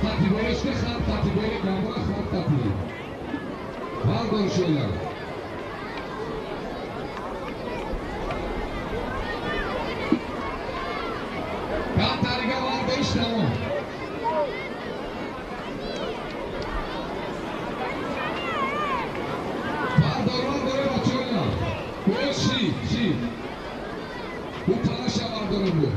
Kategorisi xat kategori kamera xat kategori. Pardon şöyle. Katariga var 5 tamam. Pardon doğru açıyorlar. Bu şey. Bu talaşa var durumu.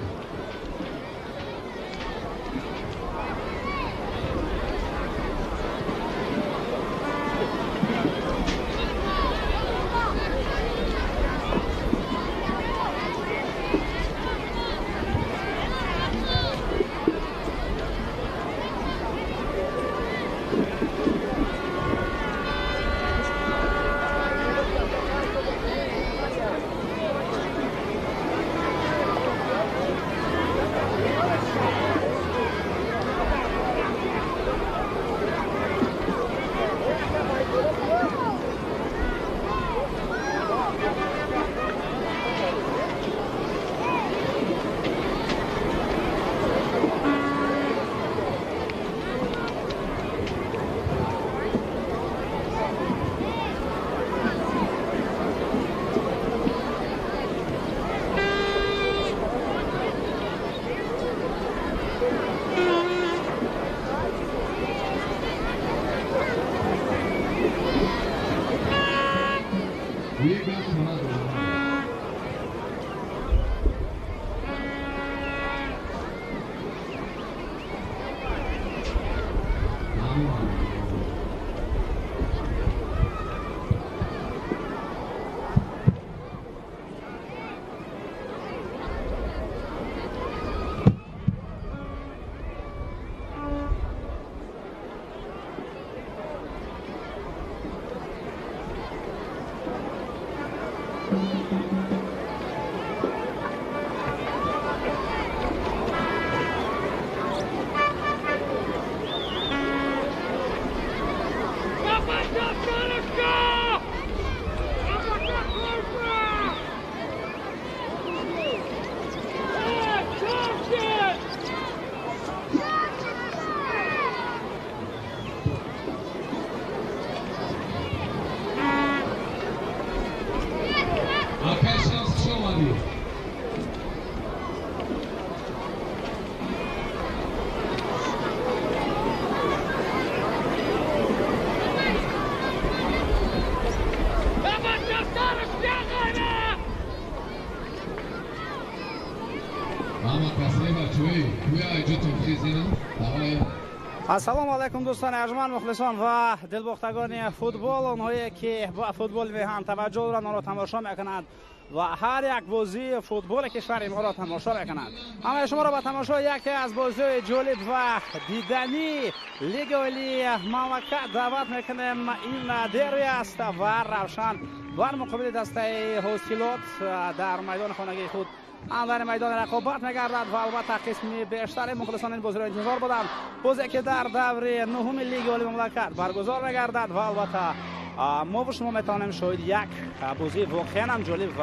السلام علیکم دوستان ارجمند مخلصان و دلباختگان فوتبال، آنهایی که با فوتبال میهن توجه دارند آن را تماشا میکنند و هر یک بازی فوتبال کشور ما را تماشا میکنند. همه شما را به تماشا یکی از بازی جالب و دیدنی لیگ عالی مملکت دعوت میکنیم. این دربی است و روشن بر مقابل دسته حاصلات در میدان خانگی خود در میدان رقابت میگردد و البته قسمی بیشتر مخلصان این بازی را انتظار بودند. بازی که در دور نهم لیگ عالی مملکت برگزار میگردد و البته ما و شما میتوانیم شاهد یک بازی واقعا هم جالب و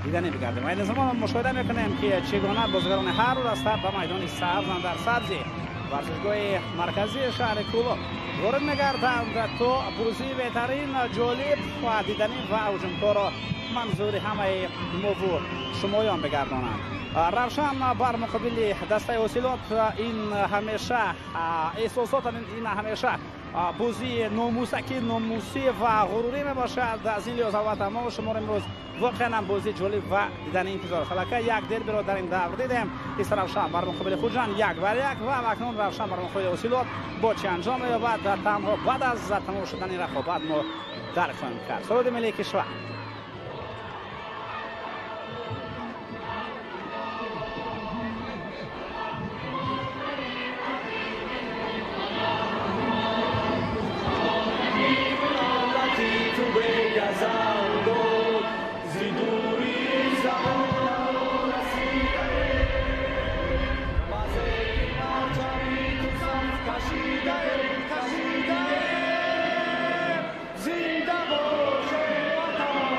دیدنی بگردیم. این زمان مشاهده میکنیم که چگونه بازیگران هر دو دسته به میدان سبز در سبزی ورزشگاه مرکزی شهر کولو وارد میگردند تا بازی بهترین جالب و دیدنی و هجومکار منظور همه ما و شمایان بگردانند. روشن بر مقابل دسته حاصلات این همیشه احساسات این همیشه بازی ناموسی و غروری می باشد. از این لحاظ البته ما و شما امروز واقعا بازی جالب و دیدنی انتظار خلاکه یک دربی را در این دور دیدیم. است روشن بر مقابل خودجان 1-1 و اکنون روشن بر مقابل حاصلات با چه انجام می‌یابد تنها بعد از تمام شدن رقابت ما درک خواهیم کرد. سرود ملی کشور. زنده باشه وطن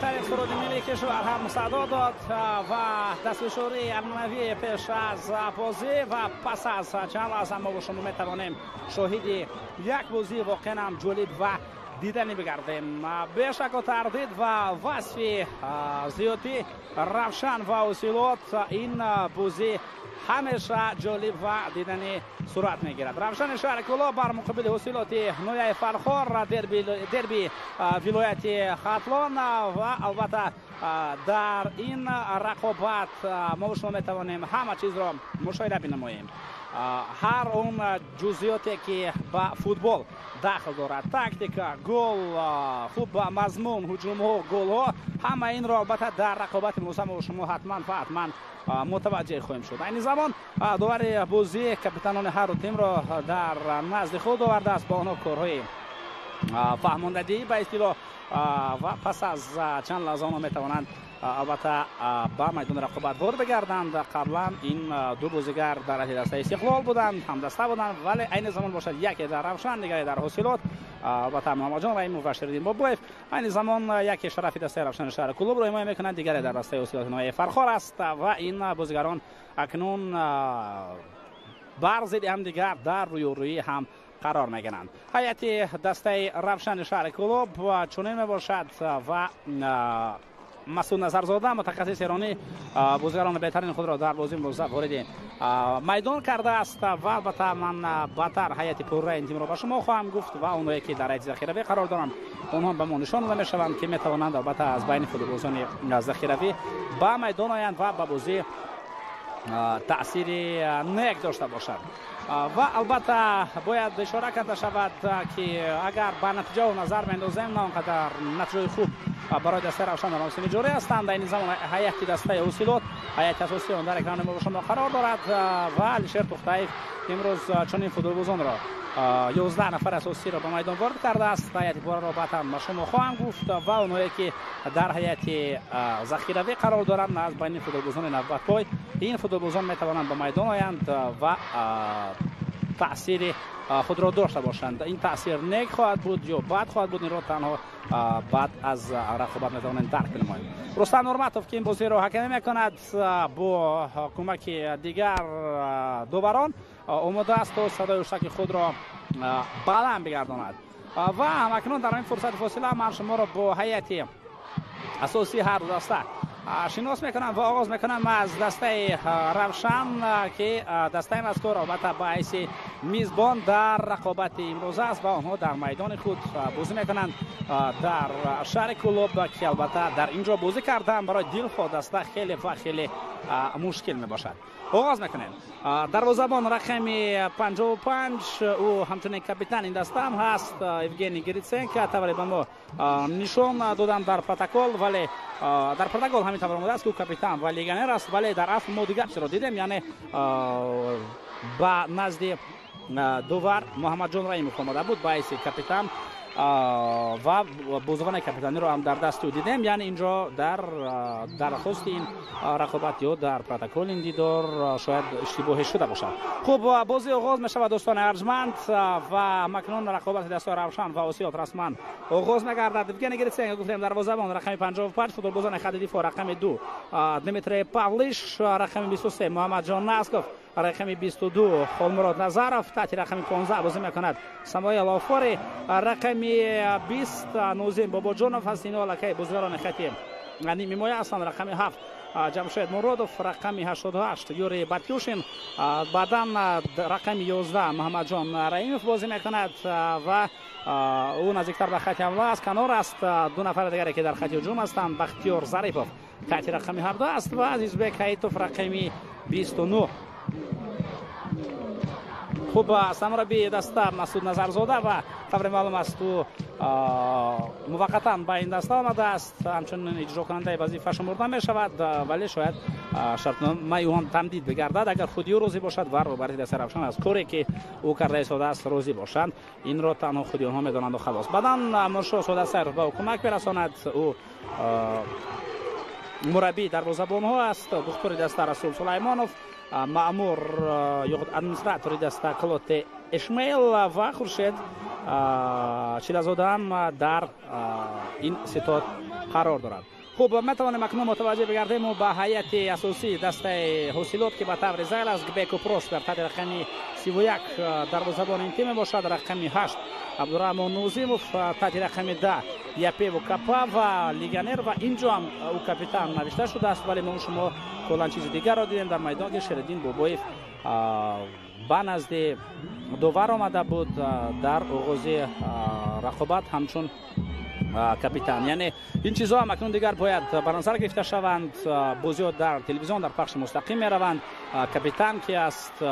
طریق سرود ملی کشور هم صدا داد و دستفشاری المنوی پیش از بازی و پس از چند لحظه ما با شما میتوانیم شاهد یک بازی واقعا هم جالب و دیدنی بگردیم. به شک و تردید و وصف زیادی روشن و اصولات این بازی همیشه جالب و دیدنی صورت میگیرد. روشن شهر کلاب بر مقابل حاصلات نویه فرخار دربی ولایت خاطلان و البته در این رقابت ما شما میتوانیم همه چیز را مشاهده بنماییم. هر اون جزئیاتی که با فوتبال داخل دارد، تاکتیکا، گل، خوب مضمون، هجوم ها، گل ها، همه این را البته در رقابت موسم شما حتما متوجه خواهیم شد. این زمان داور بازی کاپیتانان هر تیم را در نزد خود آورده است با آنها کارهای فهماندهی به اصطلاح و پس از چند لحظه آنها میتوانند البته با میدان رقابت وارد بگردند. قبلا این دو بازیگر در دسته استقلال بودند، هم دسته بودند، ولی این زمان باشد یکی در روشن دیگری در حاصلات، البته محمد جان رحیمی و شریدین بابویف. این زمان یکی شرفی دسته روشن شهر کلوب را حمایت میکنند، دیگری در دسته حاصلات نویه فرخار است و این بازیگران اکنون بر ضد هم دیگر در روی هم قرار میگیرند. هیئت دسته روشن شهر کلوب چنین میباشد و مسعود نظرزاده متخصص ایرانی بازیگران بهترین خود را در بازی امروز وارد میدان کرده است و البته من بهتر هیئت پرره این تیم را به شما خواهم گفت و اونایی که در هیئت ذخیروی قرار دارند اونها به ما نشان داده میشوند که میتوانند البته از بین فوتبالبازان ذخیروی به میدان آیند و به بازی تأثیر نیک داشته باشد. و البته باید اشاره کرده شود که اگر به نتیجه و نظر میندازیم نه آنقدر نتیجه خوب برای دسته روشن در موسم جاری هستند. در این زمان هیئت دسته اصولات، هیئت اساسی آن در اکران ما شما قرار دارد و علیشیر توختایف امروز چنین فوتبالبازان را 11 نفر اساسی را به میدان وارد کرده است. هیئت پرره را بعدا به شما خواهم گفت و اونایی که در هیئت ذخیروی قرار دارند از بین فوتبالبازان 90 پای این فوتبالبازان میتوانند به میدان آیند و تأثیر خود را داشته باشند. این تأثیر نیک خواهد بود یا بد خواهد بود این را تنها بعد از رقابت میتوانند درک کنیم. رستم نورمتوف که این بازی را حکمی میکند با کمک دیگر دوبران آماده است و صدای اشتک خود را بلند بگرداند و همکنون در این فرصت فاصله من شما را با هیئت اساسی هر دسته شناس میکنم و آغاز میکنم از دسته روشن که دسته مذکور البته با حیث میزبان در رقابت امروز است و آنها در میدان خود بازی میکنند در شهر کلوب که البته در اینجا بازی کردن برای دل خود دسته خیلی و خیلی مشکل میباشد. آغاز میکنیم. دروازه‌بان رقم 55 او همچنین کاپیتان این دسته هم هست ایوگنی گریتسنکو تقریبا ما نشان دادن در پروتکل، ولی در پروتکل همین طور است که کاپیتان و لیگنر است، ولی در اصل ما دیگر چرا دیدیم یعنی با نزد دوور محمد جان رحیمی آمده بود با حیث کاپیتان و بازوان کاپیتانی رو هم در دست دیدیم، یعنی اینجا در درخواست این رقابت یا در پروتکل این دیدار شاید اشتباهی شده باشد. خب بازی آغاز می شود دوستان ارجمند و مکنون رقابت دسته روشن و اوسیات رسما آغاز می‌گردد. دیگه نگرسنگ گفتیم دروازه‌بان رقم 55 فوتبالبازان خط دفاع رقم 2 دمیتری پاولیش، رقم 23 محمد جان ناسکوف، رقم 22 خالمراد نظرف، تحت رقم 15 بازی میکند سمایل آفاری، رقم 20 نوزیم باباجانوف هست. اینا لکه بازیگران خطی یعنی میمایه هستند. رقم 7 جمشید مرادوف، رقم 88 یوری باتیوشین، بعدا رقم 11 محمد جان رحیموف بازی میکند و او نزدیکتر به خط حمله است. کنار است دو نفر دیگری که در خط هجوم هستند، بختیار ظریفوف تحت رقم 17 است و عزیزبک حیتوف رقم 29. خوب سرمربی دسته مسعود نظرزاده و طبعا معلوم است تو موقتا با این دسته آمده است، همچنین اجرا کننده وظیفه شمرده می شود، ولی شاید شرطنامه او هم تمدید بگردد اگر خودی او راضی باشد و برای دسته روشن از کاری که او کرده ساده است راضی باشند. این را تنها خودی آنها میدانند و خلاص. بعدا مرشد ساده سر به کمک برساند او مربی دروازه‌بان ها است، دکتر دسته رسول سلیمانوف، مأمور یا ادمنستراتور دسته کلوت اشمیل و خورشید چیلازاده هم در این ستاد قرار دارد. خوب میتوانیم اکنون متوجه بگردیم به هیئت اساسی دسته حاصلات که به طور ذیل از گبیکو پروسپر تحت رقم 31 دروازه‌بان این تیم باشد، رقم 8 عبدالرحمن نوزیموف تحت رقم 10 یپیو کپا و لیگانر و اینجا هم او کاپیتان نوشته شده است، ولی ما شما کلا چیز دیگر را دیدیم در میدان که شریدین بابایف به نزد دوور آمده بود در آغاز رقابت همچون کاپیتان. یعنی این چیزها هم اکنون دیگر باید بر نظر گرفته شوند. بازی‌ها در تلویزیون در پخش مستقیم میروند. کاپیتان که است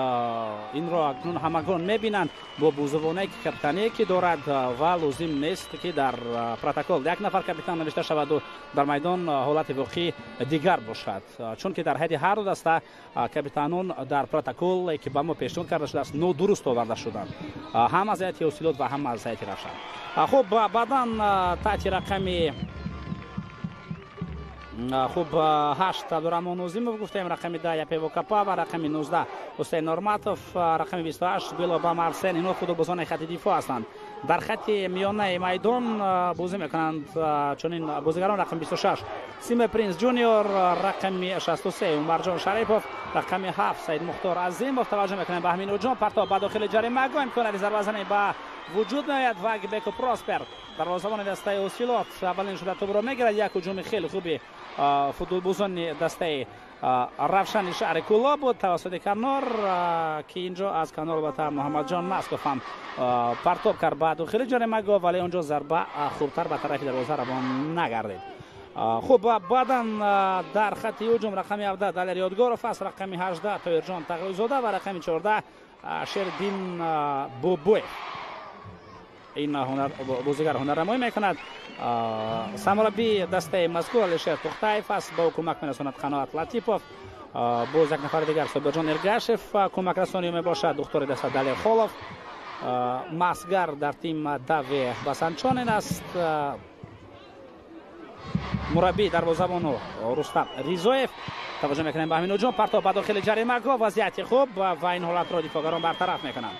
این را اکنون همگان میبینند با بوزوانه که کاپیتانی که دارد و لازم نیست که در پروتکل یک نفر کاپیتان نوشته شود و در میدان حالت واقعی دیگر باشد، چون که در حد هر دو دسته کاپیتانان در پروتکل که به ما پیشنهاد کرده شده است درست آورده شدند، هم از هیئت حاصلات و هم از هیئت روشن. خوب بعداً تحت رقم خوب 8 عبدالرحمن نوزیموف گفتیم، رقم 10 یپیو کپا و رقم 19 حسین نورماتوف، رقم 28 بیلابام ارسن. اینا فوتبالبازان خط دفاع هستند. در خط میانه میدان بازی میکنند چنین بازیگران: رقم 26 سیم پرینس جونیور، رقم 63 عمرجان شریفوف، رقم 7 سید مختار عظیموف. توجه میکنیم به همین جان پرتاب به داخل جریمه گام کنه، ضربه زنی به وجود میاد و گبیکو پروسپر دروازه‌بان دسته حاصلات اولین شده توپ را میگیرد. یک هجوم خیلی خوبی فوتبالبازان دسته روشن شهر کولا بود توسط کنار که اینجا از کنار البته محمد جان نسکوف هم پرتاب کرد به داخل جریمه گاه، ولی اونجا ضربه خوبتر به طرف دروازه روان نگردید. خوب بعداً در خط هجوم رقم 17 دلیر یادگاروف است، رقم 18 تایرجان تقوی‌زاده و رقم 14 شردین بوبوی. این بازیگر هنرنمایی میکند. سرمربی دسته مذکور علیشیر توختایف است، با کمک میرساند قناعت لطیفوف. باز یک نفر دیگر صابرجان ارگاشف کمک رسانی میباشد، دختر دسته دلیر خولوف. مسگر در تیم داوی بسنچانین است. مربی دروازه‌بان رستم ریزویف. توجه میکنیم به همین جان پرتاب به داخل جریمه گاه، وضعیت خوب و این حالت را دفاعگران برطرف میکنند.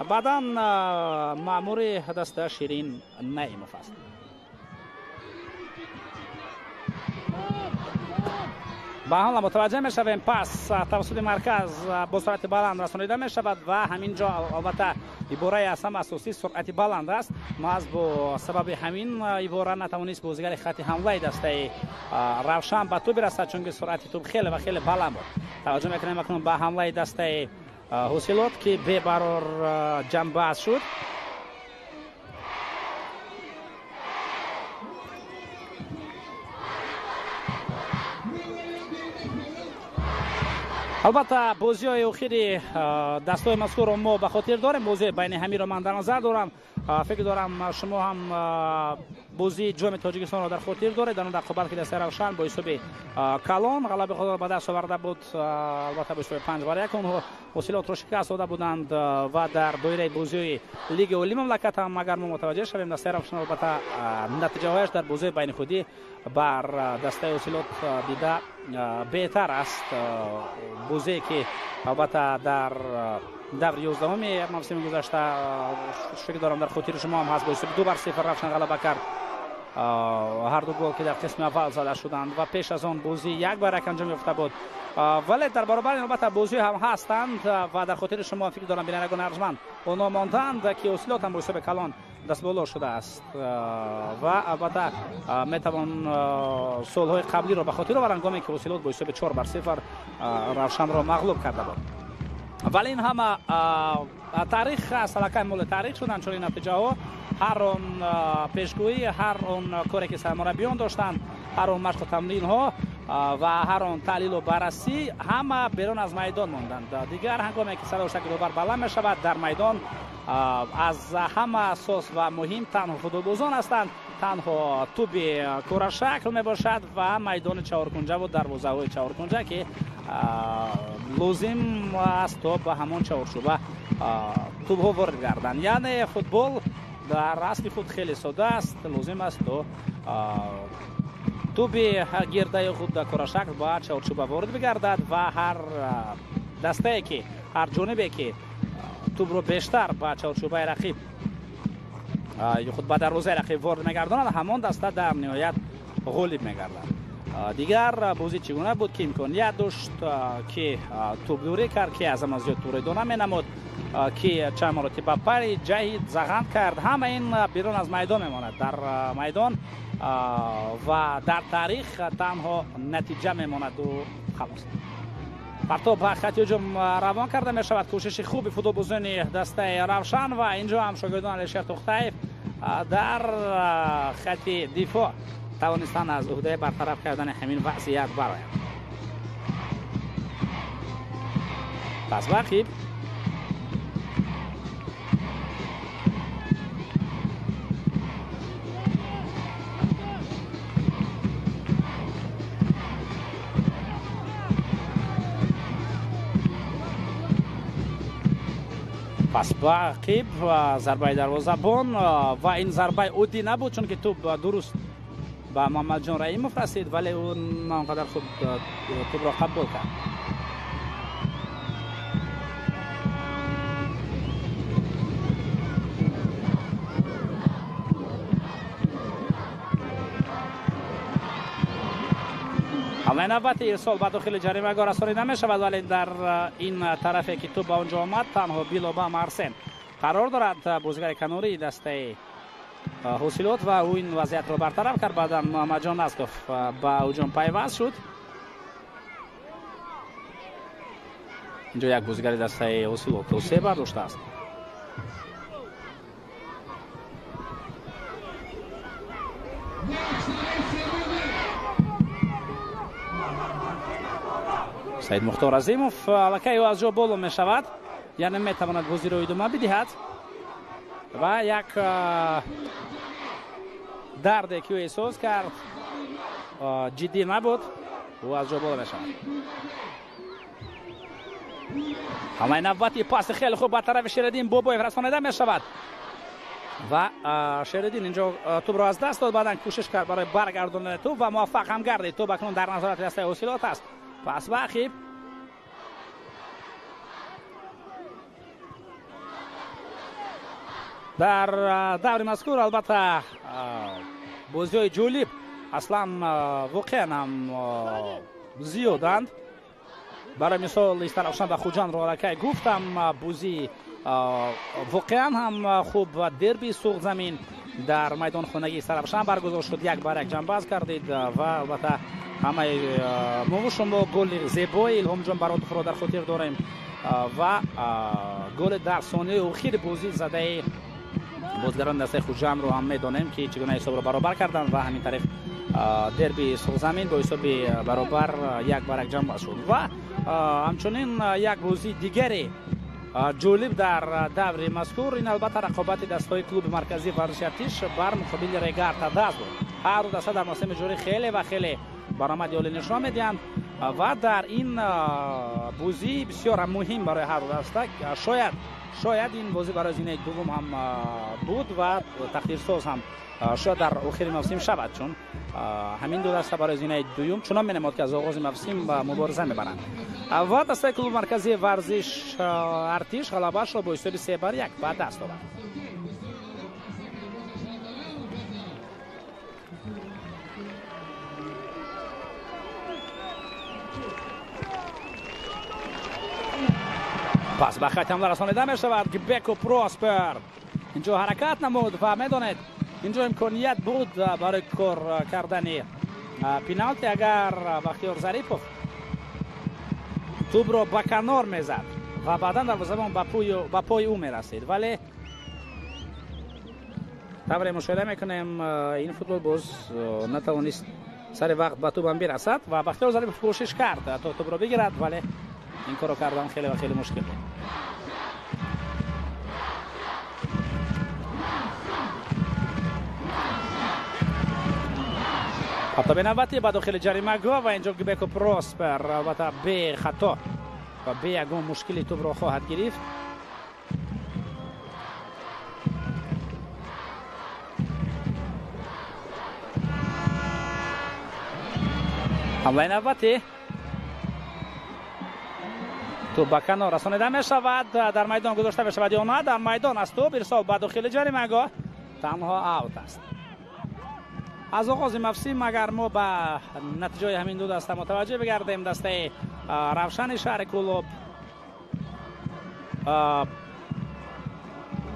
بعداً مأمور دسته شیرین نعیموف است. با حال متوجه میشویم پس توسط مرکز با سرعت بلند رسانیده میشود و همینجا البته عباره از هم اساسی سرعت بلند است. ما از با سبب همین عباره نتوانست بازیگر خط حمله دسته روشن به توپ برسد، چون که سرعت توپ خیلی و خیلی بلند بود. توجه میکنیم اکنون به حمله دسته حاصلات که به برار جنبه شد. البته بازی های اخیری دستای مذکور ما به خاطر داریم. بازی بین همین را من در نظر دارم. فکر دارم شما هم بازی جام تاجیکستان را در خاطر دارید. در اون رقابت که دسته روشن با حساب کلان غلبه خود را به دست آورده بود، البته با حساب 5-1 اونها حاصلات را شکست داده بودند و در دایره بازی لیگ عالی مملکت هم اگر ما متوجه شویم دسته روشن البته نتیجه هایش در بازی بین خودی بر دسته حاصلات دیده بهتر است. بازی که البته در دور 11 موسم گذشته فکر دارم در خاطر شما هم هست با حساب 2-0 روشن غلبه کرد. هر دو گل که در قسم اول زده شدند و پیش از آن بازی 1-1 انجام یافته بود، ولی در برابر این البته بازی هم هستند و در خاطر شما فکر دارم بینندگان ارجمند اونا ماندند که حاصلات هم با حساب کلان دست بالا شده است و البته میتوان سالهای قبلی را به خاطر آورند هنگامی که حاصلات با حساب 4-0 روشن را مغلوب کرده بود. ولی این همه تاریخ اصلا مول تاریخ شدن، چون این نتیجه ها هر اون پیشگویی، هر اون کاری که سرمربیان داشتند، هر اون مشق و تمرین ها و هر اون تحلیل و بررسی همه بیرون از میدان ماندند. دیگر هنگامی که صدا و شکل دوبار بلند می شود در میدان از همه اساس و مهم تنها فوتبالبازان هستند، تنها توپ کره شکل می باشد و میدان چهارکنجه و دروازه های چهارکنجه که لازم است تا به همون چهارچوبه توپ ها وارد گردند. یعنی فوتبال در اصل خود خیلی ساده است، لازم است تا توپ گرده خود در کره شکل با چهارچوبه وارد بگردد و هر دسته که هر جانبی که توپ رو بیشتر با چهارچوبه رقیب یا خود به دروازه رقیب وارد میگرداند، همان دسته در نهایت غالب می‌گردد. دیگر بازی چگونه بود که امکانیت داشت که توپ‌دوری کرد که از همه زیاد توریدن نمی‌نمود که چند مرتبه پرید جهید زغن کرد. همه این بیرون از میدان میماند. در میدان و در تاریخ تنها نتیجه میماند و خلاص. پرتاب به خط هجوم روان کرده می شود. کوشش خوبی فوتبالبازان دسته روشن و اینجا هم شاگردان علیشیر توختیف در خط دفاع توانستند از عهده برطرف کردن همین وضعیت برآیند. پس رقیب پس باقیب ضربه دروازه‌بان و این ضربه عادی نبود چون که توپ درست به محمد جان رحیموف رسید ولی اون اونقدر خوب توپ را قبول کرد. حمله نوبتی ارسال به داخل جریمه‌گاه رسانیده نمی‌شود ولی در این طرفی که توپ به اونجا آمد تنها بیلوبا مارسن قرار دارد. بازیگر کناری دسته حاصلات و او این وضعیت را برطرف کرد. بعدا محمد جان نسکوف به هجوم پیوست شد. اینجا یک بازیگر دسته حاصلات و سه برداشت است. سعید مختار عظیموف لکه او از جا بالا می شود یعنی می تواند بازی را ادامه بدهد و یک درد که او احساس کرد جدی نبود او از جا بالا می شود. حمله نوبتی پاس خیلی خوب به طرف شیردین بوبویف رسانیده می شود و شیردین اینجا توپ را از دست داد. بعدا کوشش کرد برای برگرداندن توپ و موفق هم گردید. توپ اکنون در نظارت دسته حاصلات است. پس واقعی در دور مذکور البته بازی‌های جالب اصلا واقعا هم زیادند. برای مثال استرافشان و خوجان را که گفتم بازی واقعا هم خوب و دربی سوق زمین در میدان خانگی استرافشان برگزار شد. یک بار یک جنباز کردید و البته همه ما شما گل زیبای الهام جان برادر را در خاطر داریم و گل در ثانیه اخیر بازی زده بازیگران دسته خوجان رو هم میدانیم که چگونه حساب را برابر کردن و همین طریق دربی سوق زمین با حساب برابر یک بار یک جنباز شد و همچنین یک بازی دیگری جالب در دور مذکور این البته رقابت دستای کلوب مرکزی ورزش ارتش بر مقابل ریگار تداز بود. هر دو دسته در موسم جاری خیلی و خیلی برآمد عالی نشان میدهند و در این بازی بسیار مهم برای هر دو دسته شاید این بازی برای زینه دوم هم بود و تقدیرساز هم شاید در آخر موسم شود چون همین دو دسته برای زینه دوم چنان می‌نمود که از آغاز موسم مبارزه می‌برند و دسته کلوب مرکزی ورزش ارتش غلبه‌اش را با حساب 3-1 به دست آورد. پس به خط حمله رسانیده می شود. گبکو پروسپر اینجا حرکت نمود و میدانید اینجا امکانیت بود برای کار کردن پینالتی اگر بختیار ظریفوف توپ را به کنار میزد و بعدا دروازه‌بان به پای او میرسید ولی طبعا مشاهده میکنیم این فوتبال باز نتوانست سر وقت به توپ هم برسد و بختیار ظریفوف کوشش کرد تا توپ را بگیرد ولی این کارو کردن خیلی و خیلی مشکل بود. خطاب نوبتی به داخل جریمه‌گاه و اینجا گبکو پروسپر البته به خطا و به یگان مشکلی توپ را خواهد گرفت. حمله نوبتی توپ به کنار رسانیده می شود. در میدان گذاشته می شود یا نه در میدان است. توپ ارسال به داخل جریمه‌گاه تنها اوت است. از آغاز موسم اگر ما به نتیجه همین دو دسته متوجه بگردیم، دسته روشن شهر کلوب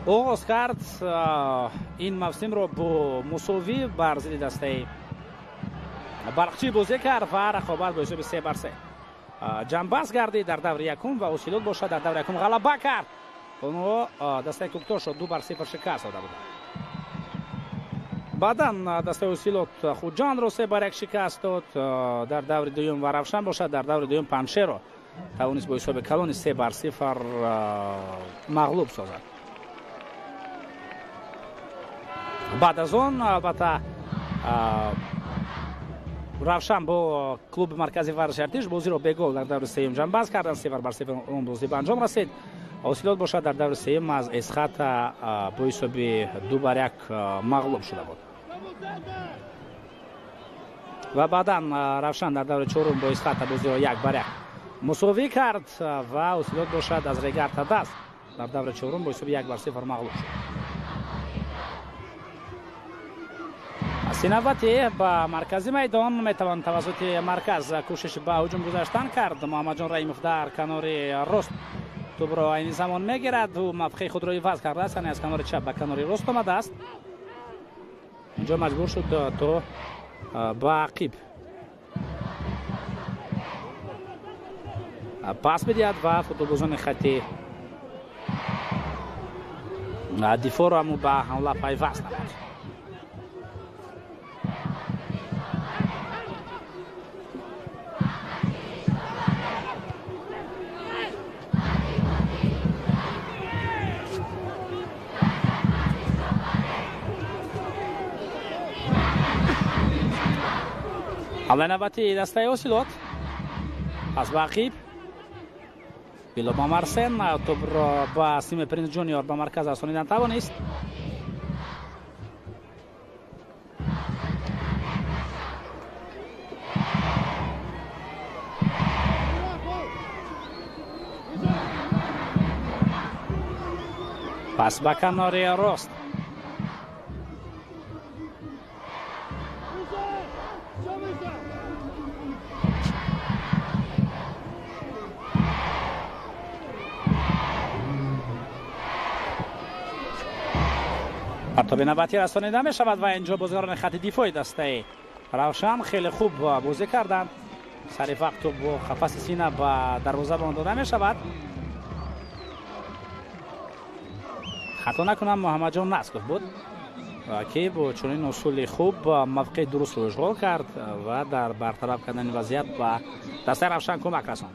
آغاز کرد این موسم رو با مساوی بر ضد دسته برقچی بازی کرد و رقابت با حساب 3-3 جنبست گردید در دور یکم و اوسیلوت باشد در دور یکم غلبه کرد. اونو دسته کوکتور شد 2-0 شکست داده بود. بعدا دسته اوسیلوت خودجان رو 3-1 شکست داد در دور دوم و روشن باشد در دور دوم پنشه رو توانست با حساب کلان 3-0 مغلوب سازد. بعد از اون البته روشن با کلوب مرکزی ورزش ارتش بازی رو به گل در دور سوم جنبست کردن. 3-0 اون بازی به انجام رسید. اوسیلوت باشد در دور سوم از اسخط با حساب 2-1 مغلوب شده بود و بعدا روشن در دور چهارم با اسخط بازی رو 1-1 مساوی کرد و اوسیلوت باشد از رگارت دست در دور چهارم با حساب 1-0 مغلوب شد. سینوتی با مرکزی میدان میتوان توسط مرکز کوشش به هجوم گذاشتن کرد. محمد جان رحیموف در کنار راست توپ را این زمان میگیرد و موقع خود را عوض کرده است، یعنی از کنار چپ به کنار راست آمده است. اینجا مجبور شد تو با عقیب پاس بدهد و فوتبالبازان خطی دفاع را به حمله پیوست نمود. حمله نوبتی دسته اوسیلوت از باقیب بیلو با مرسن توپ را با سیم پرینس جونیور به مرکز رسانیدن توانست. پس به کنار راست پرتاب نوبتی رسانیده می شود و اینجا بازیکنان خط دفاعی دسته روشن خیلی خوب بازی کردند. سر وقت با قفس سینه به دروازه داده می شود. خطا نکنم محمد جان نسکوف بود که با چنین اصول خوب موقع درست رو اشغال کرد و در برطرف کردن وضعیت به دسته روشن کمک رساند.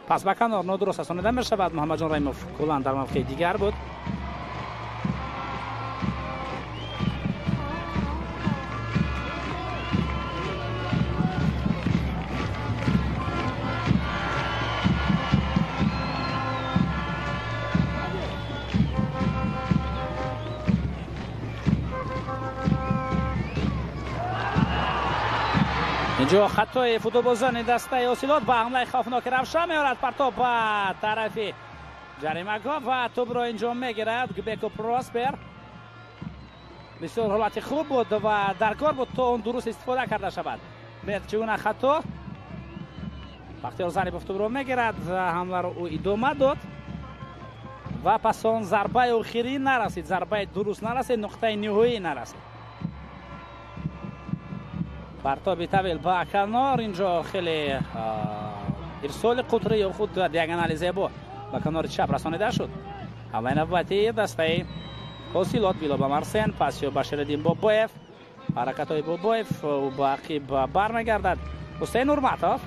پس به کنار نادرست رسانیده می شود. محمد جان رحیموف کلا در موقع دیگر بود. اینجا خطای فوتبالبازان دسته اوسیلوت با حمله خوفناک روشن میارد. پرتاب به طرف جریمه‌گاه و توپ را اینجا میگیرد گبیکو پراسپر. بسیار حالت خوب بود و در کار بود تا اون درست استفاده کرده شود. بهت چگونه خطا وقتی زنی توپ را میگیرد حمله را او ادامه داد و پس اون ضربه آخری نرسید، ضربه درست نرسید، نقطه نهایی نرسید. پرتاب طویل با کنار اینجا خیلی ارسال قطری خود دیاگونال زیبا با کنار چپ رسانیده شد. حمله نوبتی دسته اوسیلوت بیلو با مرسن پاس بشردین با بویف حرکت های با بویف و با عقیب برمیگردد. حسین نورماتوف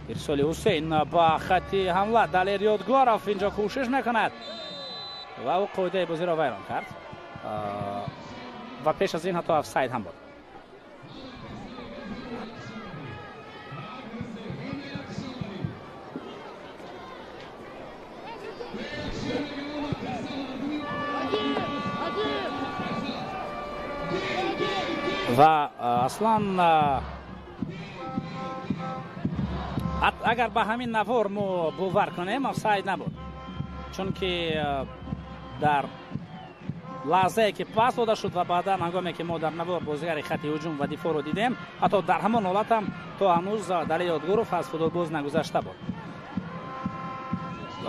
ارسال حسین با خطی حمله دلیر یادگاروف اینجا کوشش نکند و او قاعده بازی را ویران کرد و پیش از این حتی افساید هم بود. و اصلا اگر به همین نوار ما باور کنیم افساید نبود، چون که در لحظه که پاس داده شد و بعدا هنگامی که ما در نوار بازیگر خط هجوم و دفاع رو دیدیم، حتی در همان حالت هم تا هنوز در یادگار از فوتبال نگذشته بود.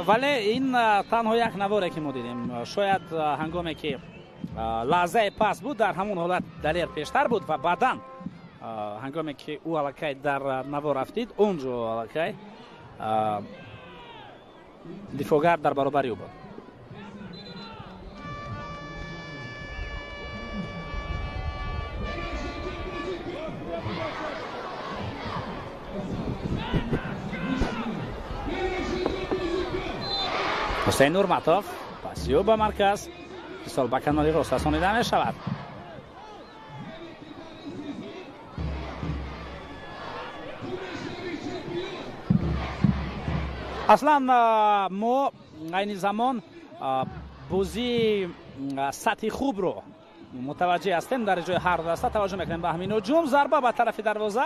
ولی این تنها یک نواره که ما دیدیم. شاید هنگامی که لحظه پاس بود در همون حالت دلیر پیشتر بود و بعدا هنگامی که او علاقه در نوار رفتید اونجا علاقه دفاعگر در برابر او بود. حسین نورمتوف پاسیو به مرکز سال به کناری راست رسانیده می شود. اصلا ما این زمان بازی سطح خوب رو متوجه هستیم. در جای هر دسته توجه میکنیم به همین هجوم. ضربه به طرف دروازه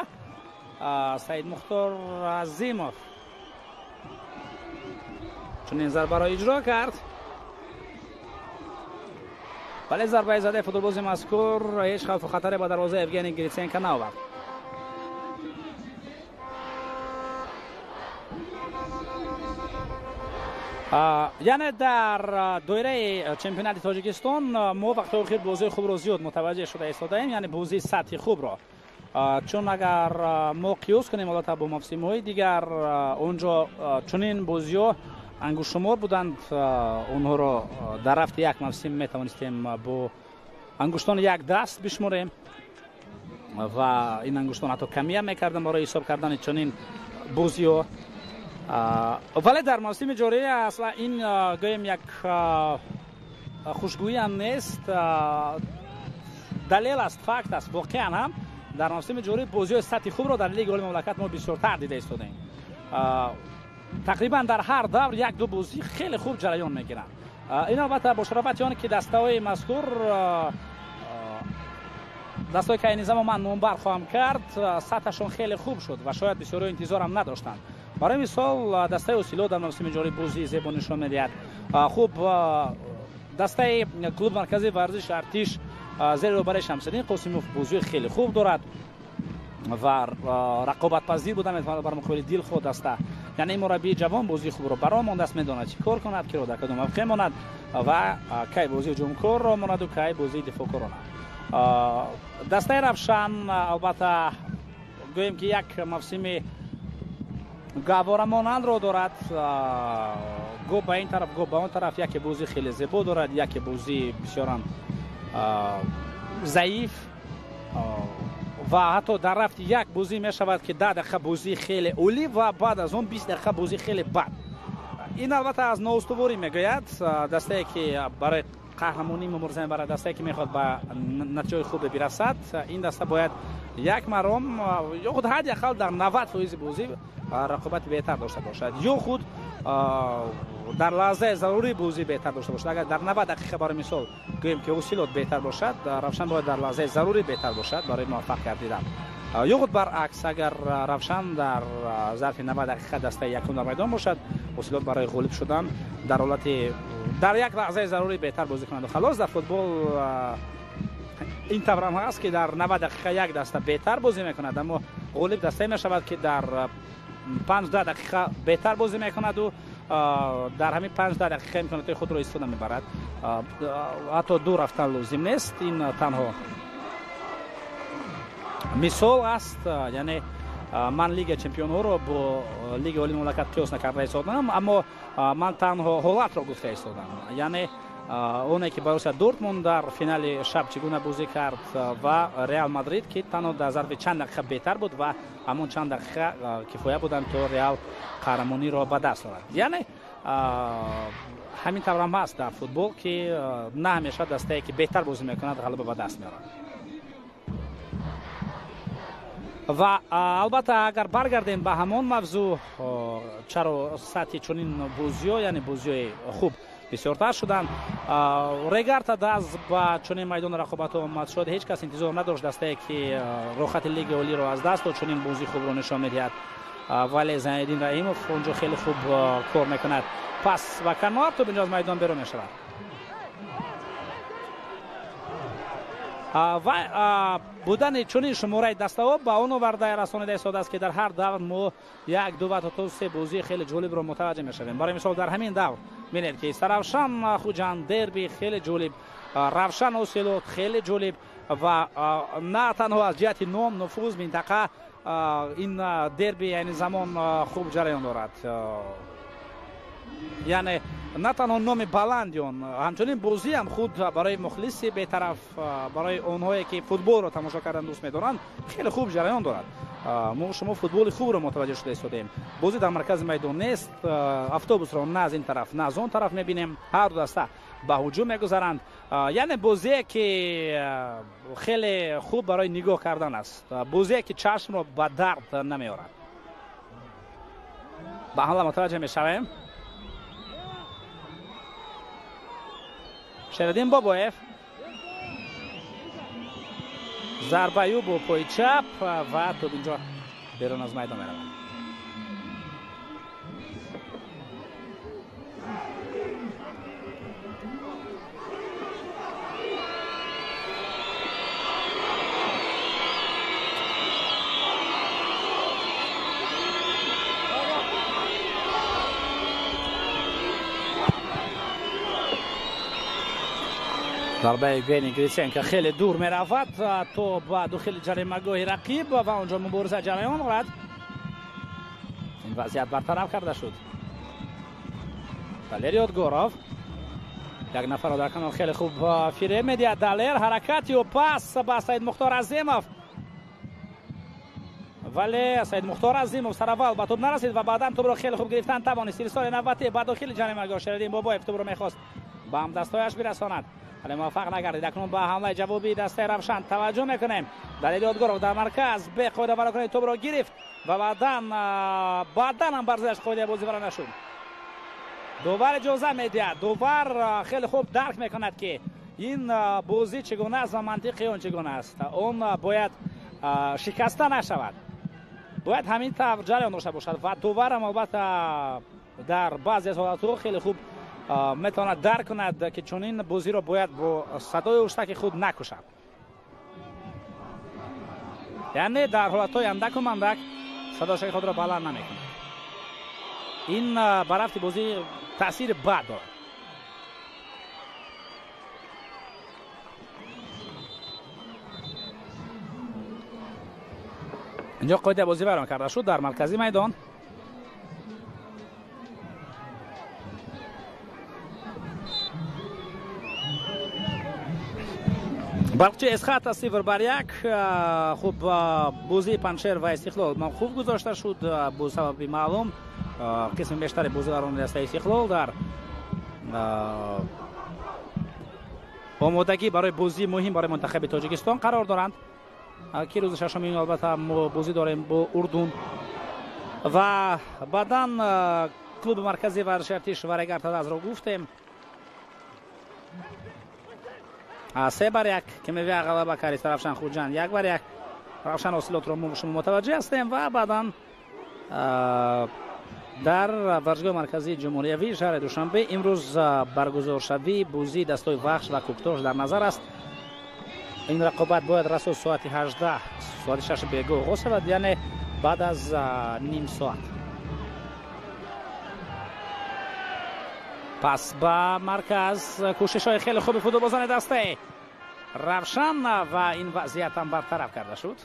سعید مختار عظیموف چون این ضربه را اجرا کرد، ولی ضربه زده فوتبالباز مذکور هیچ خوف و خطری با دروازه یوگنی گریتسینکو نآورد. یعنی در دایره چمپیونات تاجیکستان ما وقت اخیر بازی خوب رو زیاد متوجه شده ایستاده ایم، یعنی بازی سطح خوب را. چون اگر ما قیاس کنیم البته با موسم‌های دیگر اونجا چنین بازی‌ها انگشت شمار بودند، اونها را در رفت یک موسم میتوانستیم با انگشتان یک دست بشماریم و این انگشتان حتی کمی هم میکردن برای حساب کردن چنین بازی‌ها. ولی در موسم جاری اصلا این گویم یک خوشگویی هم نیست، دلیل است، فکت است. واقعا هم در موسم جاری بازی سطح خوب رو در لیگ اول مملکت ما بسیارتر دیده ایستادیم. تقریبا در هر دور یک دو بازی خیلی خوب جریان میگیرن. این البته با شرافت آن که دسته‌های مذکور دسته‌ای که این زمان من نامبر خواهم کرد سطحشون خیلی خوب شد و شاید بسیاری انتظار هم نداشتند. برای مثال دسته اوسیلو در موسم جاری بازی زیبا نشان میدهد. خوب دسته کلوب مرکزی ورزش ارتش زیر روبرای شمس‌الدین قاسمیوف بازی خیلی خوب دارد و رقابت پذیر بودن بر مقابل دیل خود دسته. یعنی مربی جوان بازی خوب رو برام دست میداند چی کار کند که رو در کدام موقع ماند و کی بازی هجوم کار را ماند و کی بازی دفاع کار را. دسته روشن البته گویم که یک موسم گواره مانند رو دارد، گو به این طرف گو به اون طرف، یک بازی خیلی زیبا دارد، یک بازی بسیار ضعیف و حتی در رفت یک بازی می شود که 10 دقیقه بازی خیلی عالی و بعد از اون 20 دقیقه بازی خیلی بد. این البته از نااستواری میگوید. دسته که برای قهرمانی مبارزه برای دسته که میخواد به نتیجه خوب برسد، این دسته باید یک مرام یا خود حداقل در 90% بازی رقابت بهتر داشته باشد یا خود در لحظه ضروری بازی بهتر داشته باشد. اگر در 90 دقیقه برای مثال گویم که اوسیلات بهتر باشد، روشن باید در لحظه ضروری بهتر باشد برای موفقیت دیدن. یا خود برعکس اگر روشن در ظرف 90 دقیقه دسته یکم در میدان باشد، اوسیلات برای غالب شدن در حالت در یک لحظه ضروری بهتر بازی کنند. خلاص در فوتبال این طور هم هست که در 90 دقیقه یک دسته بهتر بازی میکند اما غالب دسته میشود که در 5-10 دقیقه بهتر بازی میکند و در همین 5-10 دقیقه امکانات خود را استفاده میبرد. حتی دو رفتن لازم نیست. این تنها مثال است. یعنی من لیگ چمپیون ها رو با لیگ اولی مملکت قیاس نکرده ایستادم، اما من تنها حالت را گفته ایستادم. یعنی اونی که بروسیا دورتموند در فینال شب چگونه بازی کرد و ریال مادرید که تنها در ظرف چند دقیقه بهتر بود و همون چند دقیقه کفایه بودند تا ریال قهرمانی را به دست آورد. یعنی همین طور هم هست در فوتبال که نه همیشه دسته که بهتر بازی میکند غلبه به دست میارد. و البته اگر برگردیم به همون موضوع چرا سطح چنین بازی‌ها یعنی بازی خوب بسیارتر شدن، ریگارد داز با چنین میدان رقابت آمد شد. هیچ کس انتظار نداشت دسته که روخت لیگ اولی رو از دست داد چنین بازی خوب رو نشان میدهد، ولی زیدین رحیموف اونجا خیلی خوب کار میکند. پس و کنار تو بنجاز میدان بیرون میشود. و بودن چنین شماره دستاورد با اون ورده رسانیده ساده است که در هر دور ما یک دو و تا سه بازی خیلی جالب رو متوجه میشویم. برای مثال در همین دور می‌بینید که سروشان خوجان دربی خیلی جالب، روشن اوسلوت خیلی جالب و نه تنها از جهت نام نفوذ منطقه این دربی یعنی زمان خوب جریان دارد، یعنی نه تنها نام بلند همچنین بازی هم خود برای مخلصی به طرف برای اونهایی که فوتبال رو تماشا کردن دوست می‌دارن خیلی خوب جریان دارد. ما شما فوتبال خوب رو متوجه شده شدیم. بازی در مرکز میدان نیست، اتوبوس رو نه از این طرف نه از اون طرف می‌بینیم، هر دو دسته به هجوم می‌گذارند، یعنی بازی که خیلی خوب برای نگاه کردن است، بازی که چشم رو به درد نمی‌آورد. به حال متوجه می‌شویم. شریدین بابایف ضربه با پای چپ و تو اینجا بیرون از میدان می‌روند. ضربه بین گریسین که خیلی دور می رود تو با داخل جریمه‌گاه رقیب و اونجا مبارزه جریان دارد. این وضعیت برطرف کرده شد. والری اودگوروف یک نفر را در کنار خیلی خوب فیره میدهد. دالر حرکتی و پاس با سید مختار عظیموف، ولی سید مختار عظیموف سر اول به توپ نرسید و بعدا توپ را خیلی خوب گرفتن توانست استیصال نوبتی با داخل جریمه‌گاه. شریدین بابایف توپ را میخواست با هم دستایش برساند ولی موفق نگردید. اکنون با حمله جوابی دسته روشن توجه میکنیم. دلیل اودگوروف در مرکز به قاعده برای کنید توپ را گرفت و بعدا هم برزش قاعده بازی برای نشد. دوباره اجازه میدهد، دوباره خیلی خوب درک میکند که این بازی چگونه است و منطقی اون چگونه است. اون باید شکسته نشود، باید همین طور جریان داشته باشد و دوباره البته در بعضی از حالت‌ها خیلی خوب میتواند درک کند که چون این بازی را باید با صدای اوشتک خود نکشد، یعنی در حالت‌های اندک و مندک صدای خود را بلند نمیکند. این برافت بازی تاثیر بد دارد. اینجا قاعده بازی برام کرده شد در مرکزی میدان. بلکه از خط 0-1 خوب بازی پنچر و استقلال ما خوب گذاشته شد با سبب معلوم. قسم بیشتر بازیکنان دسته استقلال در آمادگی برای بازی مهم برای منتخب تاجیکستان قرار دارند که روز ششم البته ما بازی داریم با اردن و بعداً کلوب مرکزی ورزش ورگر از را گفتیم 3-1 که میوه غلبه کردید روشن خوجان 1-1 روشن اوسلوت رو شما متوجه هستیم و بعداً در ورزشگاه مرکزی جمهوری شهر دوشنبه امروز برگزار شوی بازی دستای وخش و کوکتاش در نظر است. این رقابت باید رسول ساعت 18 ساعت 6 بیگاه آغاز شود، یعنی بعد از نیم ساعت. پس با مرکز کوشش های خیلی خوب فوتبالبازان دسته روشن و این وضعیت هم برطرف کرده شد.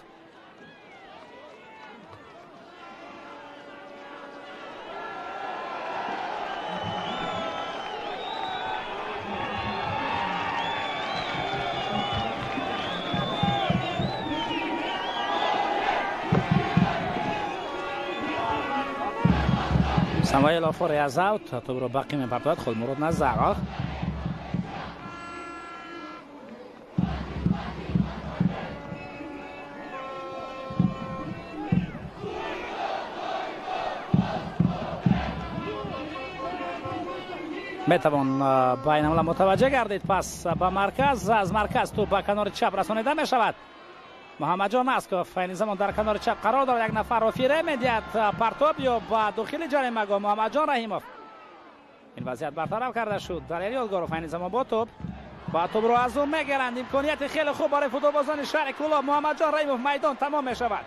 Samuel Ofori از اوت تو رو باقی می‌پرتاد خود مراد نزاق میتوان با این حمله متوجه گردید. پس با مرکز از مرکز تو با کنار چپ رسانیده می شود. محمد جان اسکوف این زمان در کنار چپ قرار دارد، یک نفر رو فیره میدهد پرتاب یا با داخل جریمه محمد جان رحیموف. این وضعیت برطرف کرده شد. در اریال گاروف این زمان با توپ با توپ رو از اون میگیرند. امکانیت خیلی خوب برای فوتبالبازان شهر کلاب. محمد جان رحیموف میدان تمام می شود.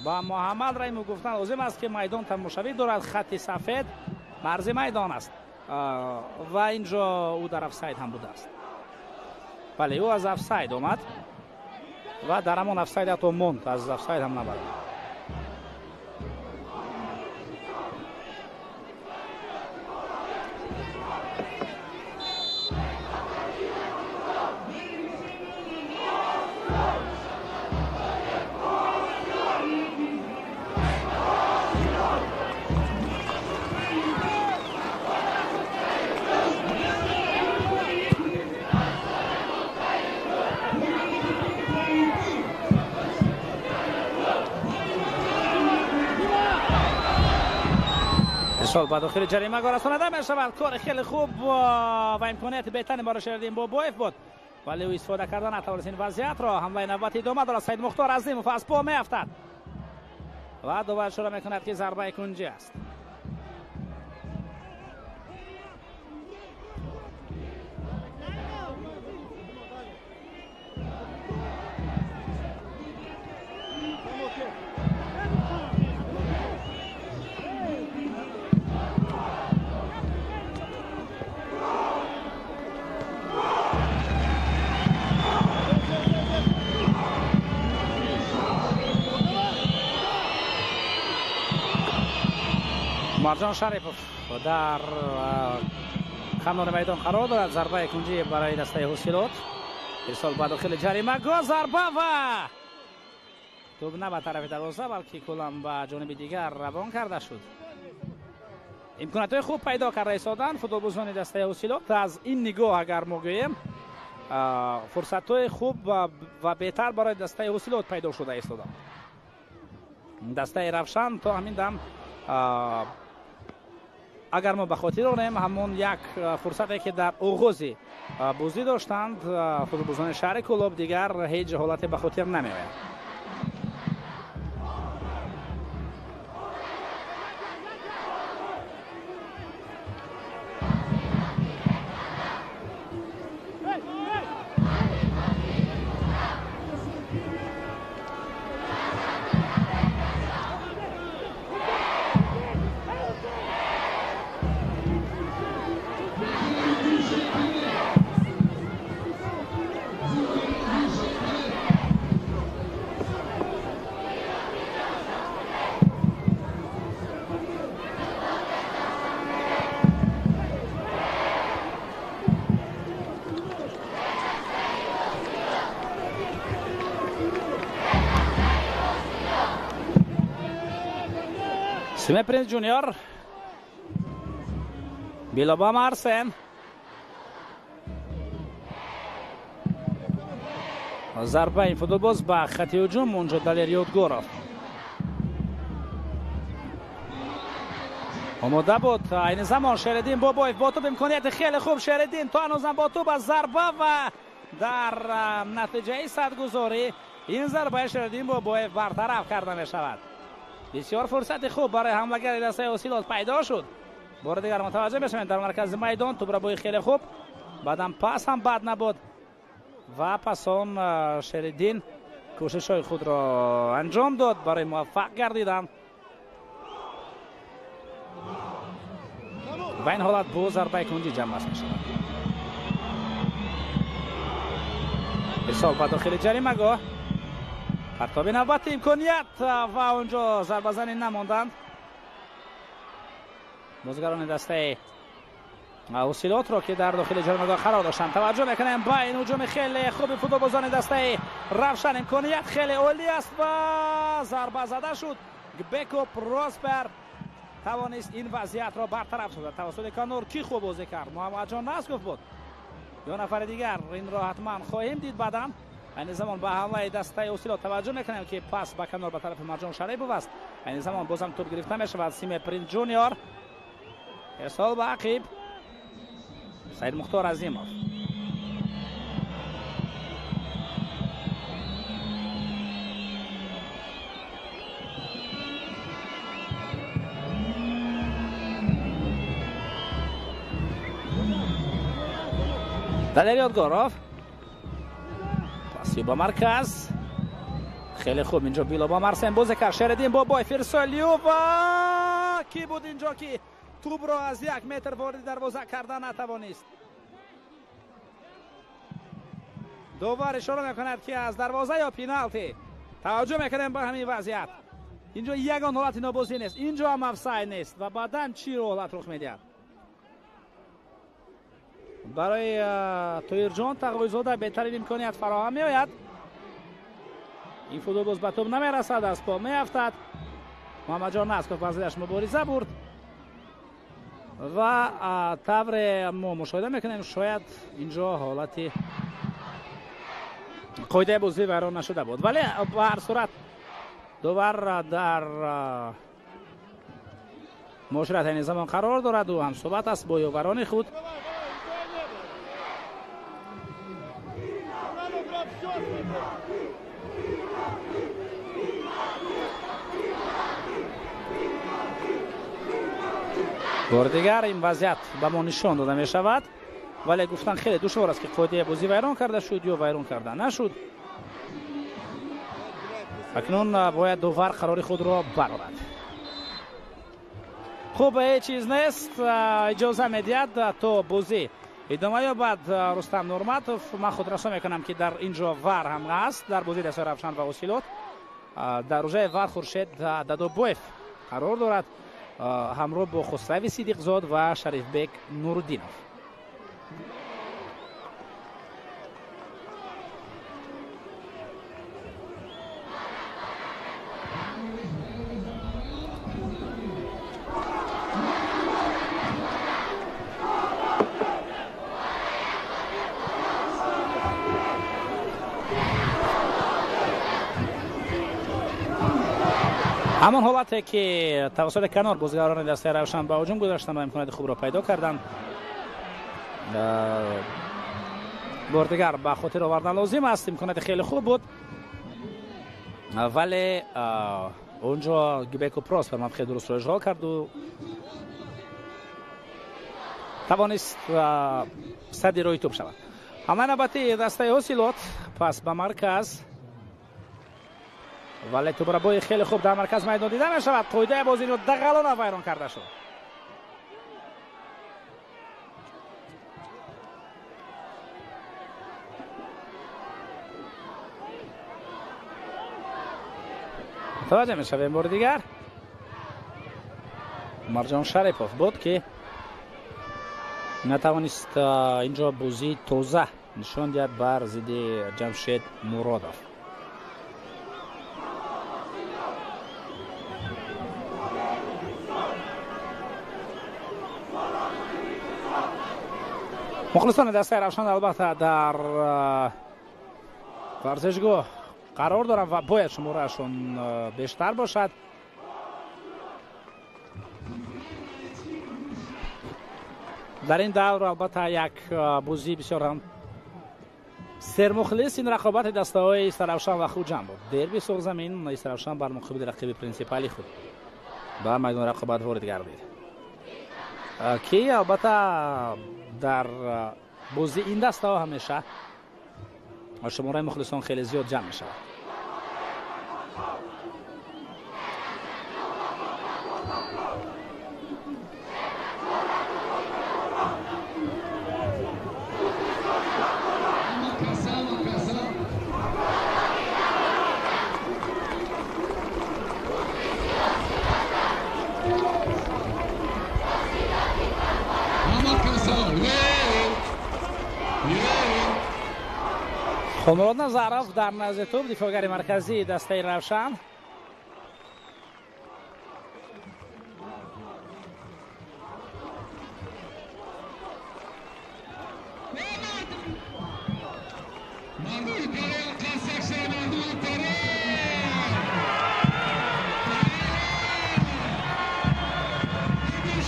با محمد رحیموف گفتن لازم است که میدان تماشاوی دارد. خط سفید مرز میدان است و اینجا او در افساید هم بوده است. بله او از افساید اومد و در همون افساید حتی موند، از افساید هم نبرد. سال با داخل جریمه گل رسانده می شود. کار خیلی خوب و امکانیت بهتری برای شهردین بابایف بود ولی او استفاده کردن نتوانست این وضعیت را. حمله نوبتی ادامه دارد. سید مختار عظیموف از پا می افتد و دوباره شروع می کند که ضربه کنجی است. مرجان شریفوف در خانه میدان قرار دارد. ضربه کنجی برای دسته حوصلات. ارسال با داخل جریمه گل. ضربه و توپ نه به طرف دروازه بلکه کلا به جانب دیگر روان کرده شد. امکانات خوب پیدا کرده ایستادن فوتبالبازان دسته حوصلات. از این نگاه اگر ما گوییم فرصت‌های خوب و بهتر برای دسته حوصلات پیدا شده ایستادن. دسته روشن تا همین دم اگر ما به خاطر آوریم همون یک فرصتی که در آغاز بازی داشتند فوتبالبازان شهر کلاب دیگر هیچ حالتی به خاطر نمیآید. سیم پرنس جونیور بیلابا مارسن ضربه این فوتبالباز به خط هجوم اونجا دلیریوت گورف آماده بود. این زمان شهردین بابایف با توپ امکانیت خیلی خوب. شهردین تا هنوزم با توپ از ضربه و در نتیجه صدگذاری این ضربه شهردین بابایف برطرف کرده می شود. بسیار فرصت خوب برای حملهگر دسته حوصلات پیدا شد. بار دیگر متوجه بشوید در مرکز میدان توپ را با خیلی خوب بعدم پاس هم بد نبود و پس آن شهردین کوشش های خود را انجام داد برای موفق گردیدن و این حالت با ضربه کنجی جمع می شود. ارسال به داخل جریمه گاه پرتاب نوبت امکانیت و اونجا ضربه زنی نماندند. بازیگران دسته حوصلات را که در داخل جریمه‌گاه قرار داشتند توجه میکنیم با این هجوم خیلی خوب فوتبالبازان دسته روشن. امکانیت خیلی عالی است و ضربه زده شد. گبکو پروسپر توانست این وضعیت را برطرف سازد توسط کانور. کی خوب بازی کرد؟ محمد جان نسکوف بود یا نفر دیگر؟ این را حتما خواهیم دید بعدا. این زمان به حمله دسته حوصلات توجه میکنیم که پاس به کنار به طرف مرجان شریفوف است. این زمان بازم توپ گرفته میشود. سیم پرنس جونیور ارسال به عقب سید مختار عظیموف. دادر یادگاروف پاسی با مرکز خیلی خوب اینجا بیلا با مرسن بازی کرد شریدین با بای فرسالیو و کی بود اینجا که توپ را از 1 متر وارد دروازه کردن نتوانست. دوباره اشاره میکند که از دروازه یا پینالتی. توجه میکنیم به همین وضعیت. اینجا یگان حالت نابازی نیست، اینجا هم افساید نیست و بعداً چی رو حالت رخ میدهد. برای تویرجان تقویزاده بهترین امکانیت فراهم میآید. این فوتبال باز به توپ نمیرسد، از پا میافتد. محمد جان نسکوف وزیرش مبارزه برد و طور ما مشاهده میکنیم شاید اینجا حالتی قاعده بازی ویران نشده بود، ولی به هر صورت دوباره در مشورت نظام قرار دارد و هم صحبت است با یاوران خود. بار دیگر این وضعیت به ما نشان داده می شود، ولی گفتن خیلی دشوار است که قاعده بازی ویران کرده شد یا ویران کرده نشد. اکنون باید دوبار قرار خود را برآورد. خوب هیچ چیز نیست، اجازه میدهد تا بازی ادامه یابد. رستم نورمتوف من خود رسا میکنم که در اینجا ور هم هست در بازی دست رفشان و اوسیلوت. در روزه ور خورشید دادوبویف قرار دارد همراه با خسروی صدیق زاد و شریف بک نورالدینوف. همان حالتی که توسط کنار بازیگران دسته روشن به هجوم گذاشتن و امکانات خوب را پیدا کردن، بار دیگر به خاطر آوردن لازم است. امکانات خیلی خوب بود ولی اونجا گیبکو پروس فرمان خیلی درست را اجرا کرد و توانست صدی روی توپ شود. همه نباتی دسته اوسیلوت پس به مرکز، ولی تو برای خیلی خوب در مرکز میدان دیده می شود. قاعده بازی رو دقیقاً ویران کرده شد. توجه می شویم بار دیگر مرجان شریفوف بود که نتوانست اینجا بازی توزه نشان دهد بر ضد جمشید مرادوف. مخلصان دسته روشن البته در ورزشگاه قرار دارن و باید شمارهشون بیشتر باشد. در این دور البته یک بازی بسیار هم سرمخلص این رقابت دسته های استروشن و خوجم بود. دربی سرزمین استروشن بر مقابل رقیب پرینسیپالی خود به میدان رقابت وارد گردید که البته در بازی این دسته ها همیشه شماره مخلصان خیلی زیاد جمع می شود. خمراد نظرف در نزد توپ دفاعگر مرکزی دسته روشن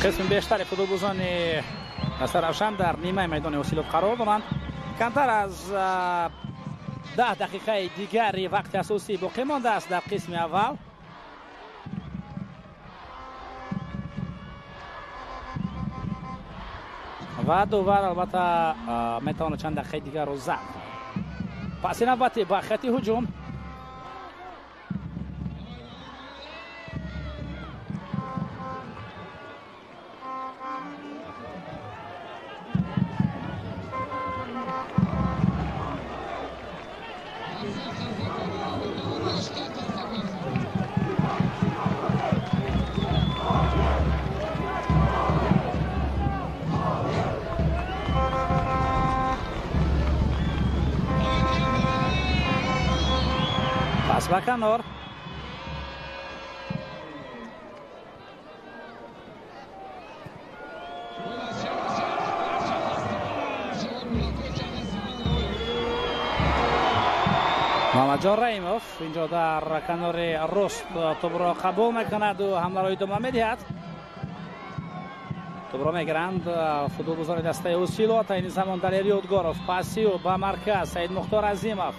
قسم بیشتر فوتبالبازان دسته روشن در نیمه میدان اوسیلوت قرار دارند. کمتر از 10 دقیقه دیگری وقت اساسی باقی مانده است در قسم اول. و دوباره البته میتونه چند دقیقه دیگر رو ضبط. پس نوبتی با خط هجوم پس به کنار. محمد جان رحیموف اینجا در کنار رست توپ را قبول میکند و حمله را ادامه میدهد. توپ را میگیرند فوتبالگزار دسته اوسیلوات. این زمان دلیری اودگاروف پاسی و به مرکز سید مختار عظیموف.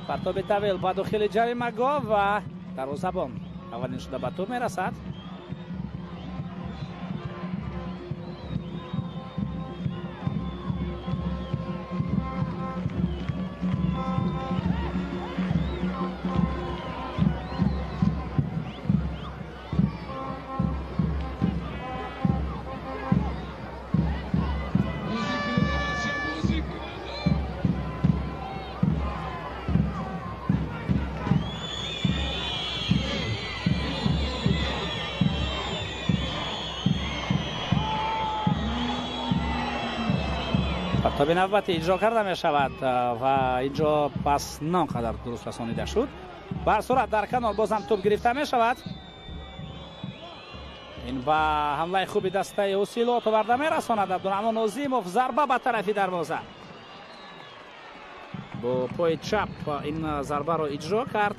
پرتاب طویل با داخل جریمه گاه و دروازه‌بان اولین شده به توپ میرسد. تا به نوبت اجرا کرده می شود و اینجا پس ناقدر درست رسانیده شد. بر صورت در کنار بازم توپ گرفته می شود. این با حمله خوبی دسته اوسیلوات برده می رساند. عبدالرحمن عظیموف ضربه به طرف دروازه با پای چپ این ضربه را اجرا کرد.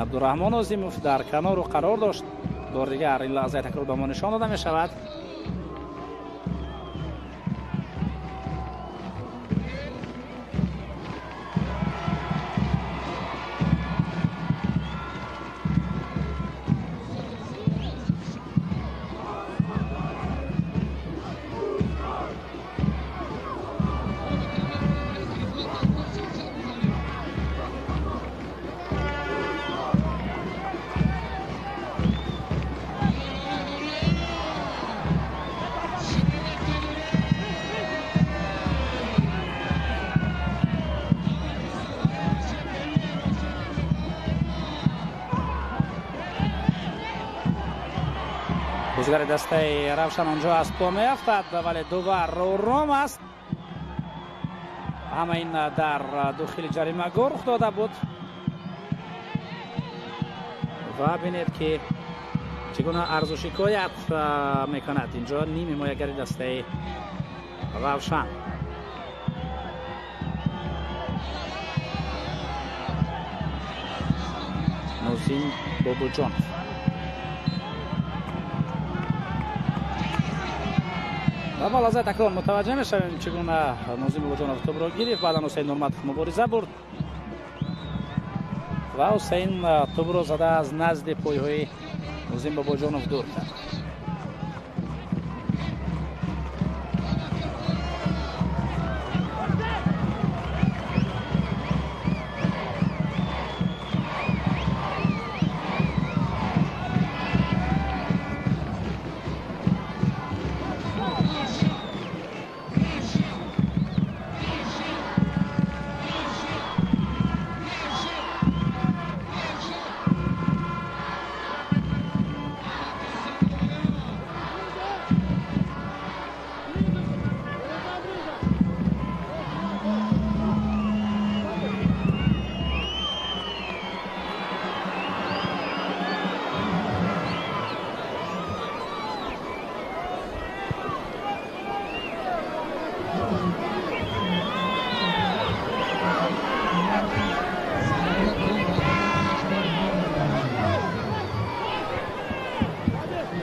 عبدالرحمن عظیموف در کنار رو قرار داشت. بار دیگر این لحظه تکرار به ما نشان داده می شود. بازیگر دسته روشن آنجا از پا می افتد ولی دوباره روم است. همه این در داخل جریمه گاه رخ داده بود و بینید که چگونه عرض و شکایت میکند. اینجا نیم حمایتگر دسته روشن. نوزین بابوجان و با لحظه تکرار متوجه میشویم چگونه نوزین بابوجانوف توپ را گرفت. بعدا حسین نورمتوف مبارزه برد و حسین توپ را زده از نزد پایهای نوزین بابوجانوف دور کرد.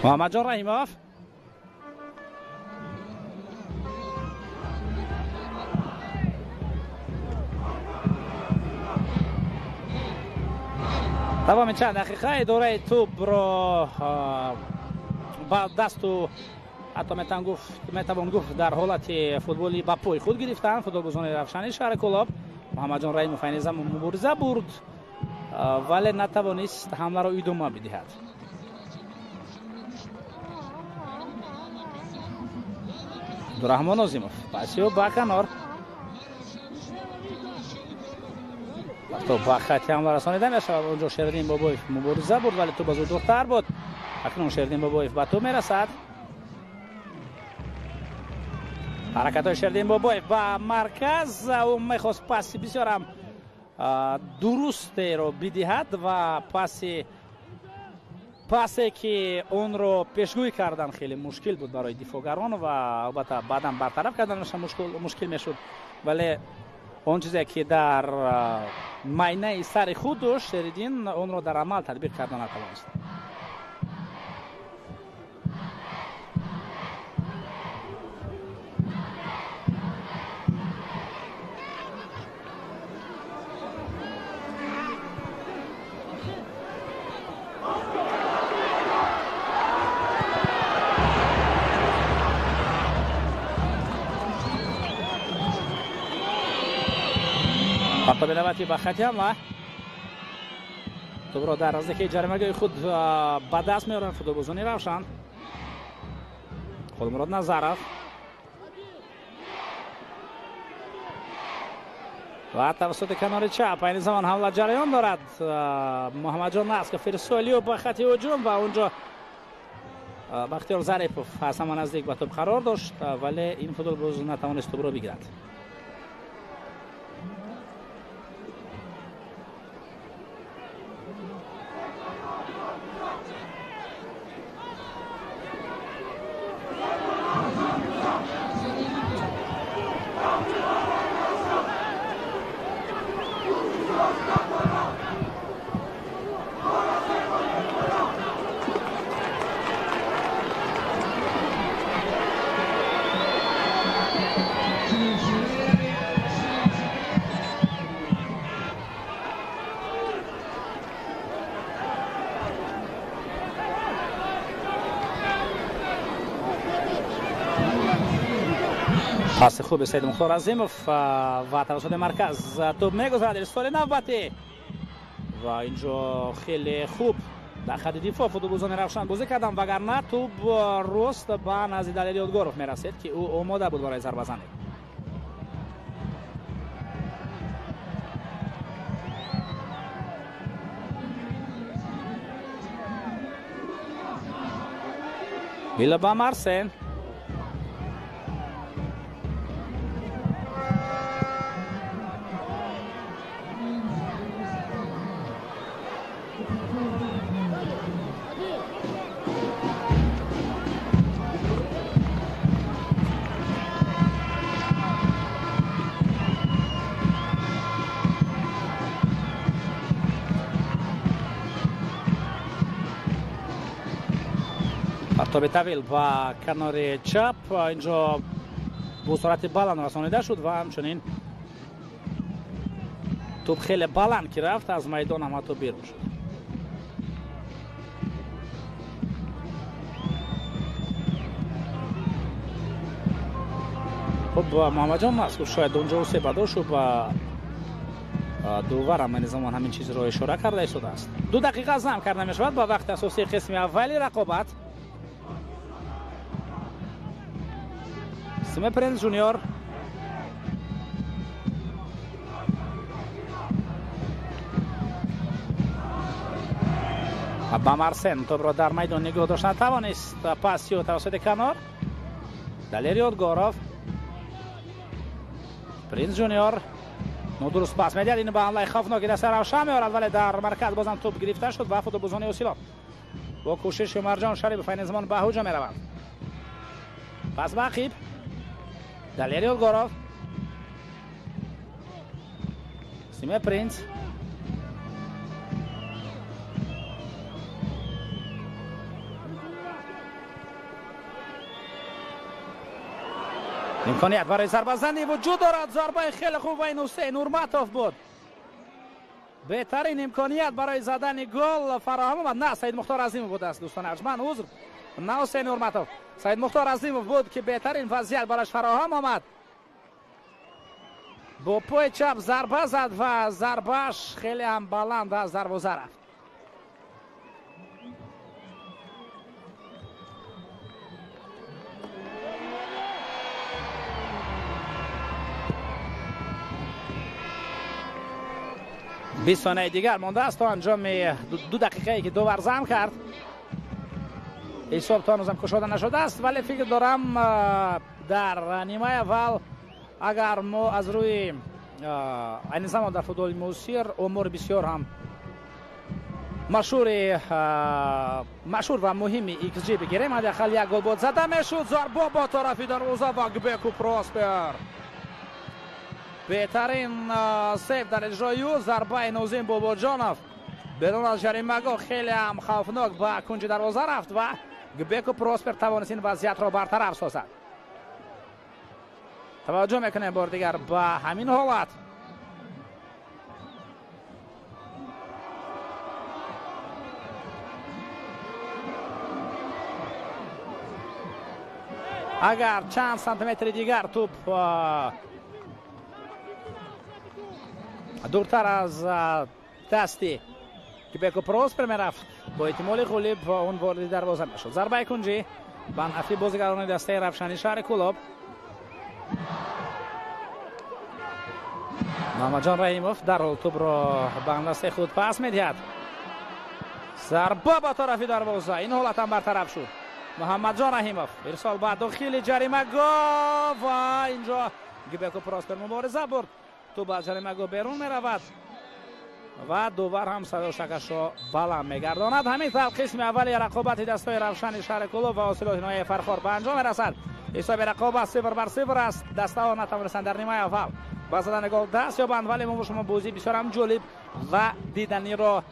محمد جان رحیموف تمام چند دقیقه اداره توپ را با دست و حتی میتوان گفت در حالت فوتبالی با پای خود گرفتن. فوتبالبازان رفشانی شهر کلاب محمد جان رحیم فینیزم مبارزه برد ولی نتوانست حمله را ادامه بدهد. عبدالرحمن آزیموف پاسیو با کنار تو با خط حمله رسانیده میشود. اونجا شیردین بابایف مبارزه برد ولی تو باز دورتر بود. اکنون شیردین بابایف به تو میرسد. حرکت های شیردین بابایف با مرکز او میخواست پاسی بسیار هم درست رو بدهد و پاسی که اون رو پیشگویی کردن خیلی مشکل بود برای دفاعگران و البته بعدا برطرف کردنش مشکل میشد ولی اون چیزی که در معنی سر خود داشت شیردین اون رو در عمل تطبیق کردن نتوانست. حتی بنویتی با خطی حمله تو را در نزدیکی جریمه‌گاه خود به دست میارن فوتبالبازان روشن. خودمراد نظرف و توسط کنار چپ این زمان حمله جریان دارد. محمد جان است که فرسالیو با خط هجوم و اونجا بختیار ظریفوف از همان نزدیک به توپ قرار داشت ولی این فوتبالباز نتوانست توپ را بگیرد. پاس خوب سید مختار عظیموف و توسط مرکز توپ میگذرد استفاده نوبتی و اینجا خیلی خوب در خط دفاع فوتبالبازان روشن بازی کردن وگرنه توپ راست به نزد دلیل یادگاروف میرسید که او آماده بود برای ضربه زنی. بیلا با مارسن خطاب طویل و کنار چپ اینجا با سرعت بلند رسانیده شد و همچنین توپ خیلی بلند که رفت از میدان هم حتی بیرون شد. خب محمد جان است که شاید اونجا استفاده شد و دوباره من زمان همین چیز رو اشاره کرده شده است. 2 دقیقه زم کرده می شود با وقت اساسی قسم اولی رقابت. سیمه پرنس جونیور با مارسن توپ را در میدان نگاه داشت نتوانست پاسیو توسط کنار دلیر یادگاروف پرنس جونیور نودرست پاس میدهد. این با حمله خوفناکی دست روشن میارد ولی در مرکز بازم توپ گرفته شد و فوتبالبازان اوسیلات با کوشش مرجان شریف فین زمان به هجوم میروند. پس باقیب دلیر یادگاروف سیمه پرنس امکانیت برای ضربه زنی وجود دارد. ضربه خیلی خوب این حسین نورمتوف بود بهترین امکانیت برای زدن گل فراهم آمد. نه، سید مختار عظیمov بود است دوستان ارجمند. عذر، نه حسین حرمتov، سید مختار عظیمov بود که بهترین وضعیت براش فراهم آمد. با پای چپ ضربه زد و ضربهش خیلی هم بلند از دروازه رفت. بیست ثانیه دیگر مانده است تا انجام 2 دقیقه که 2 بار زم کرد. حساب تا هنوزم کشاده نشده است، ولی فکر دارم در نیمه اول اگر ما از روی این زمان در فوتبال موسیر امور بسیار هم مشهور و مهمی ایکس جی بگیریم، حداقل یک گل بود زده میشد. ضربه با طرف دروازه و گبکو پروسپر، بهترین سیو در اجرای او. ضربه نوزین باباجانوف بدون از جریمه خیلی هم خوفناک به کنج دروازه رفت و گبکو پروسپر توانست این وضعیت را برطرف سازد. توجه میکنه بار دیگر به همین حالت. اگر چند سانتیمتر دیگر توپ دورتر از دستی گبکو پروسپر میرفت، با احتمال غالب اون وارد دروازه میشد. ضربه کنجی به نفع بازیگران دسته رفشانی شهر کلوب. محمد جان رحیموف در حال توپ را به دسته خود پس میدهد. ضربه با طرف دروازه، این حالت هم برطرف شد. محمد جان رحیموف ارسال بعد داخل جریمه گاه و اینجا گبکو پروسپر مبارزه برد. توپ از جریمه گاه بیرون میرود و دوبار هم صدا شکش را بلند میگرداند. همین طور قسم اولی رقابت دستای روشن شهر کلوب و حاصلات نهایی فرخار به انجام میرسد. حساب رقابت 0-0 است. دسته ها نتوانستند در نیمه اول با زدن گل دست یابند، ولی ما با شما بازی بسیار هم جالب و دیدنی را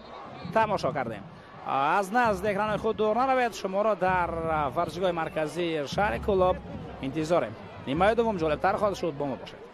تماشا کردیم. از نزد اکران خود دور نروید، شما را در ورزشگاه مرکزی شهر کلوب انتظاریم. نیمه دوم جالبتر خواهد شد، با ما باشید.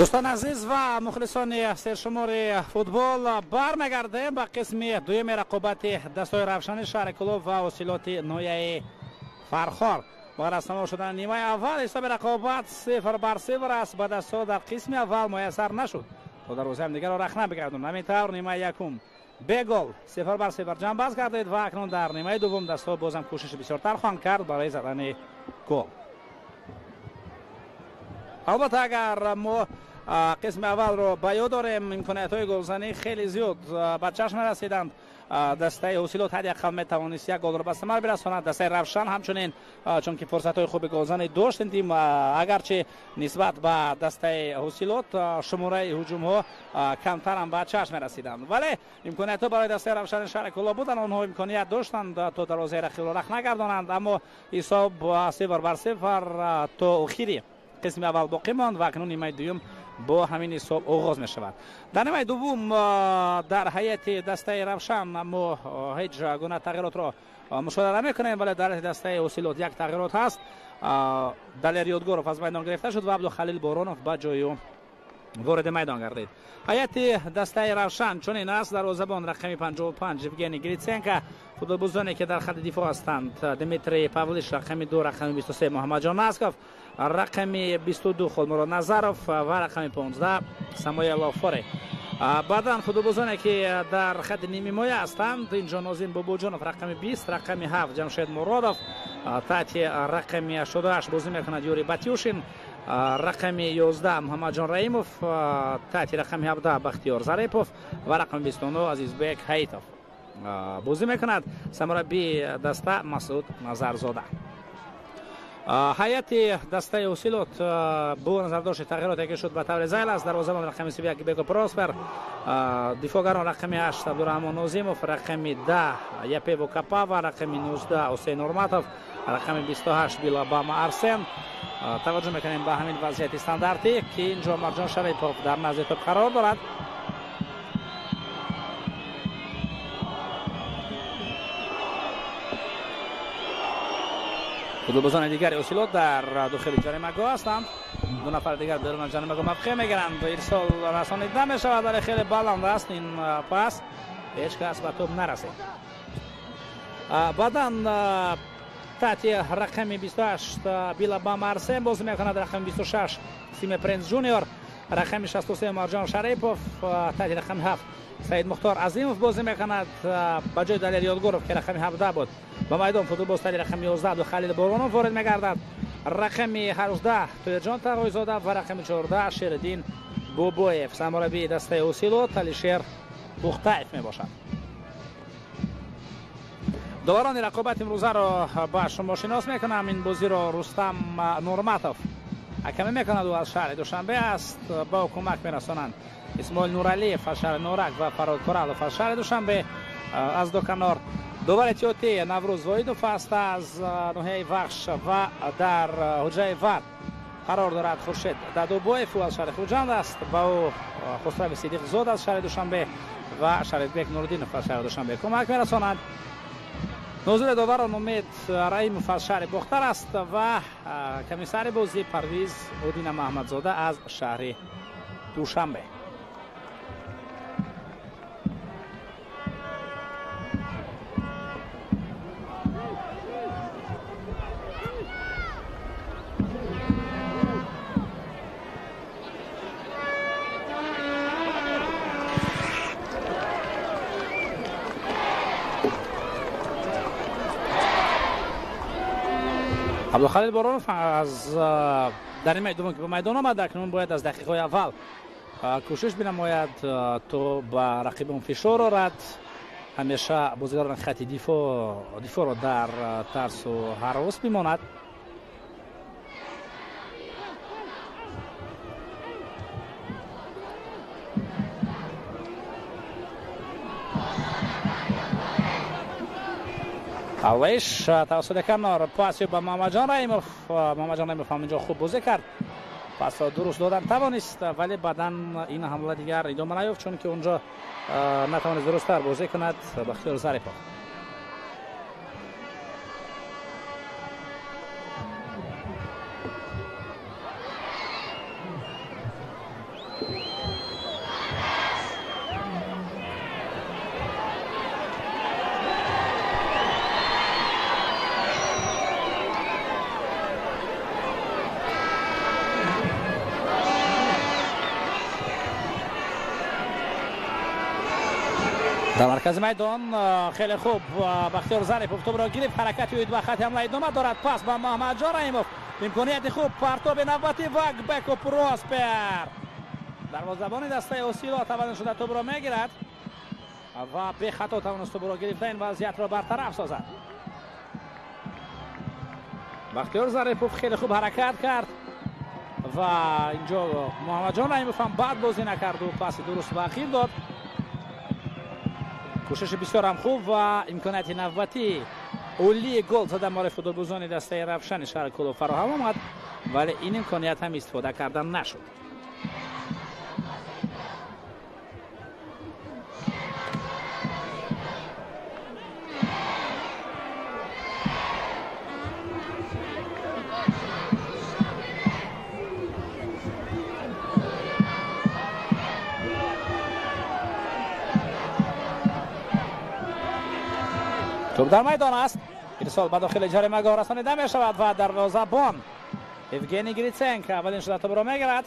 دوستان عزیز و مخلصان سرشمار فوتبال برمیگردیم به قسم دوم رقابت دستای روشن شهر کلوب و حاصلات نویه فرخار. با رسما شدن نیمه اول حساب رقابت 0-0 است. به دستا در قسم اول میسر نشد تا در روز هم دیگر را رخنه بگردون. همینطور نیمه یکم به گل 0-0 جنباز گردید و اکنون در نیمه دوم دستا بازم کوشش بسیارتر خواهند کرد برای زدن گل. البته اگر ما قسم اول رو به یاد داریم امکانیت‌های گلزنی خیلی زیاد به چشم رسیدند. دسته حاصلات حد اقل میتوانست یک گل را به ثمر برساند. دسته روشن همچنین چون که فرصت‌های خوب گلزنی داشت این تیم اگرچه نسبت به دسته حاصلات شماره هجوم‌ها کمتر هم به چشم رسیدند ولی امکانیت‌ها برای دسته روشن شهر کلوب بودند. آنها امکانیت داشتند تا دروازه رقیب را رخ نگردانند اما حساب 0-0 تا آخری قسم اول باقی ماند و اکنون نیمه دوم با همین حساب آغاز می شود. در نیمه دوم در هیئت دسته روشن ما هیچ گونه تغییرات را مشاهده نمی‌کنیم ولی در دسته حاصلات یک تغییرات هست. دلیر یادگورف از میدان گرفته شد و عبدالخلیل بارونوف به جای او وارد میدان گردید. هیئت دسته روشن چنین است: دروازه‌بان رقم 55 یوگنی گریتسنکا، فوتبالبازانی که در خط دفاع هستند دمیتری پاولیش، رقم 2 رقم 23 محمد جان ناسکوف، رقم 22 خودمراد نظروف و رقم 15 ساموئل آفاره. بعداً فوتبالبازانی که در خط نیمه مایه هستند اینجا نازین بابوجانوف رقم 20، رقم 7 جمشید مرادوف، تحت رقم 88 بازی میکند یوری باتیوشین، رقم 11 محمد جان رحیموف، تحت رقم 17 بختیار ظریفوف و رقم 29 عزیزبک حیتوف بازی میکند. سرمربی دسته مسعود نظرزاده. هیئت دسته حاصلات با نظر داشت تغییراتی که شد به طور ذیل است: دروازه‌بان رقم 31 بیگو پراسپر، دفاعگران رقم 8 عبدالرحمن نازیموف، رقم 10 یپیو کپا و رقم 19 حسین نورماتوف، رقم 28 بیلابام ارسن. توجه میکنیم به همین وضعیت استانداردی که اینجا مرجان شریفوف در نزد توپ قرار دارد. فوتبالبازان دیگر حاصلات در داخل جریمه‌گاه هستند. دو نفر دیگر درون جریمه‌گاه موقع میگیرند. ارسال رسانیده می شود ولی خیلی بلند است این پاس، هیچ کس به توپ نرسید. بعداً تحت رقم 28 بیلابام ارسن بازی میکند، رقم 26 سیم پرنس جونیور، رقم 63 مرجان شریفوف، تحت رقم 7 سعید مختار عظیموف بازی میکند با جای دلیر یادگورف که رقم 17 بود. با میدان فوتبالباز تحت رقم 11 عبدالخلیل بارونوف وارد میگردد، رقم 18 تویرجان تقوی‌زاده و رقم 14 شیرالدین بوبویف. سرمربی دسته حاصلات علیشیر بختایف میباشد. دوران رقابت امروزه را با شما شناس میکنم. این بازی را رستم نورماتوف حکم میکند و از شهر دوشنبه است. با کمک میرسانند اسماعیل نورعلی فشار نورک و فراد کورال فشار دوشنبه. از دو کنار دوباره تیوتی نوروز وایدوف است از نوحه وخش و در حجره ور قرار دارد خورشید دادوبویف از شهر خوجند است. با او خسرو صدیق زاد از شهر دوشنبه و شریفبک نوردینوف از شهر دوشنبه کمک میرسانند. ناظر داوران امید رحیموف از شهر بختر است و کمیسر بازی پرویز اودین محمدزاده از شهر دوشنبه. عبدالخلیل بارونوف از در نیمه دوم که به میدان آمد اکنون باید از دقیقه اول کوشش بنماید تا به رقیب فشار آورد. همیشه بازیکن خط دفاع را در ترس و هراس میماند. اولیش توسط کنار پاسی با محمد جان رحیموف. محمد جان رحیموف هم اینجا خوب بازی کرد، پس درست دادن توانست ولی بعدا این حمله دیگر ادامه نیافت چون که اونجا نتوانست درست‌تر بازی کند. بختیار ظریفوف در مرکز میدان خیلی خوب بختیار ظریفوف توپ را گرفت، حرکتی و خط حمله ادامه دارد. پاس به محمد جان رحیموف، امکانیت خوب، پرتاب نوبتی و بک پروسپر دروازه‌بان دسته اوسیلا توان شده توپ را میگیرد و به خطا توانست توپ را گرفته این وضعیت را برطرف سازد. بختیار ظریفوف خیلی خوب حرکت کرد و اینجا محمد جان رحیموف هم بد بازی نکرد و پاس درست و اخیر داد. کوشش بسیار هم خوب و امکانیت نوبتی اولی گل زدن برای فوتبالبازان دسته رفشن شهر کلوب فراهم آمد، ولی این امکانیت هم استفاده کردن نشد. توپ در میدان است، ارسال به داخل جریمه گاه رسانیده می شود و دروازه‌بان یوگنی گریتسنک اولین شده توپ را میگیرد.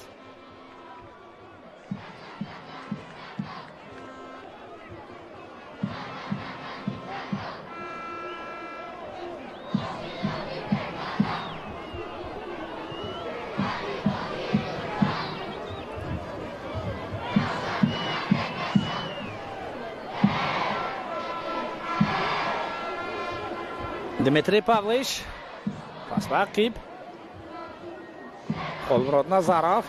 دمیتری پاولیش پاس به عقیب، خلمراد نظرов،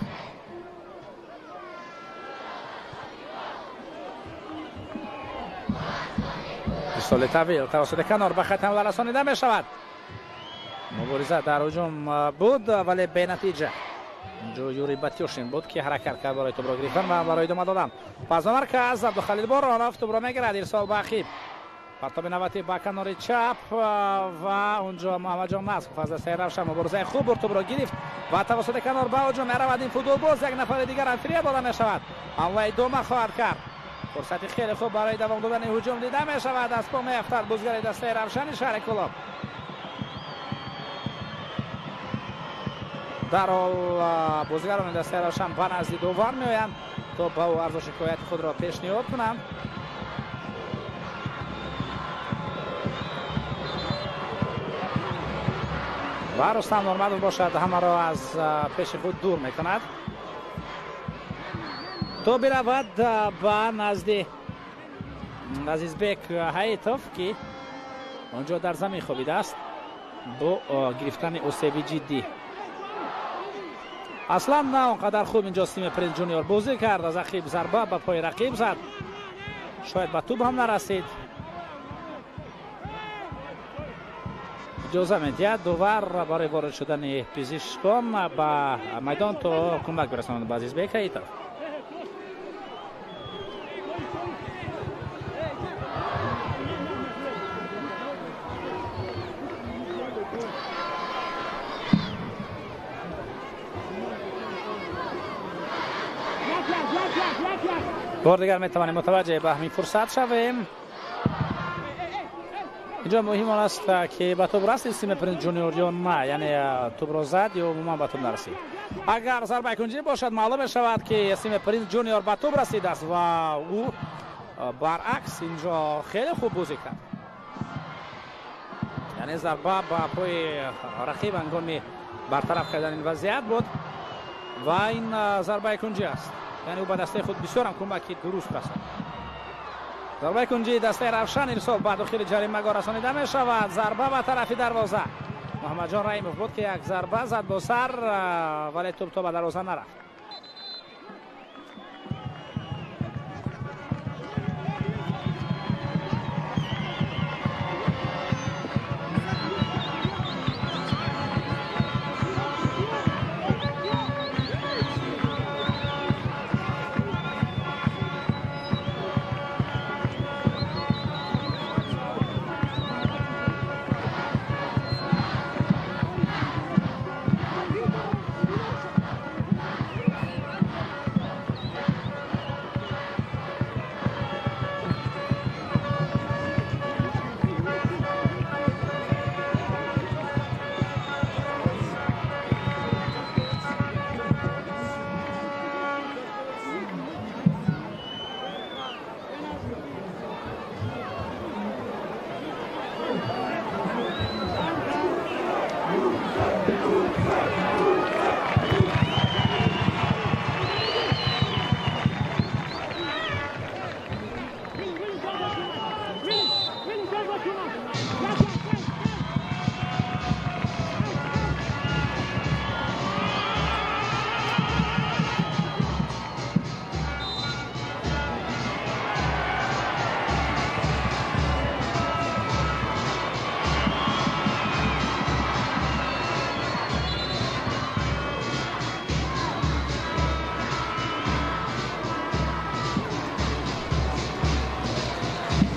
ارسال طویل توسط کنار به خط حمله رسانیده می شود. مبارزه در هجوم بود ولی به نتیجه. اینجا یوری باتیوشین بود که حرکت کرد برای توپ را گرفتن و برای ادامه دادن. پاس به مرکز عبدالخلیل بارانوف توپ را میگیرد، ارسال به عقیب، پرتاب نوبتی با کنار چپ و اونجا محمد جان نصر فاز دسته رفشن مبارزه خوب بر توپ را گرفت و توسط کنار به هجوم میرود. این فوتبالباز یک نفر دیگر هم فریه داده می شود، حمله ادامه خواهد کرد. فرصتی خیلی خوب برای دوام دادن هجوم دیده می شود از پا میافتد بازیگر دسته رفشن شهر کلوب. در حال بازیگران دسته رفشن به نزد دوور میآیند تا با ارزش حکایت خود را پیشنهاد کنند. و رستم نورمدوف باشد همه را از پیش خود دور میکند. تو برود به نزد عزیزبک حیطوف که اونجا در زمین خوابیده است با گرفتن اصابی جدی. اصلا نه اونقدر خوب اینجا تیم پرنس جونیور بازی کرد، از عقب ضربه به پای رقیب زد، شاید به توپ هم نرسید. اجازه میدهد دوور برای وارد شدن پزشکان به میدان تا کمک برسانند به عزیزبک حیطوف. بار دیگر میتوانیم متوجه به همین فرصت شویم. اینجا مهم است که به توپ رسید تیم پرنس جونیور یا نه، یعنی توپ را زد یا عموما به توپ نرسید. اگر ضربه کنجی باشد معلوم شود که تیم پرنس جونیور به توپ رسیده است و او برعکس اینجا خیلی خوب بازی کرد، یعنی ضربه به پای رقیب هنگام برطرف کردن این وضعیت بود و این ضربه کنجی است، یعنی او به دسته خود بسیار هم کمکی درست رساند. ضربه کنجی دسته رفشن ارسال به داخل جریمه گاه رسانیده می شود. ضربه به طرف دروازه، محمد جان رحیموف بود که یک ضربه زد با سر ولی توپ تا به دروازه نرفت.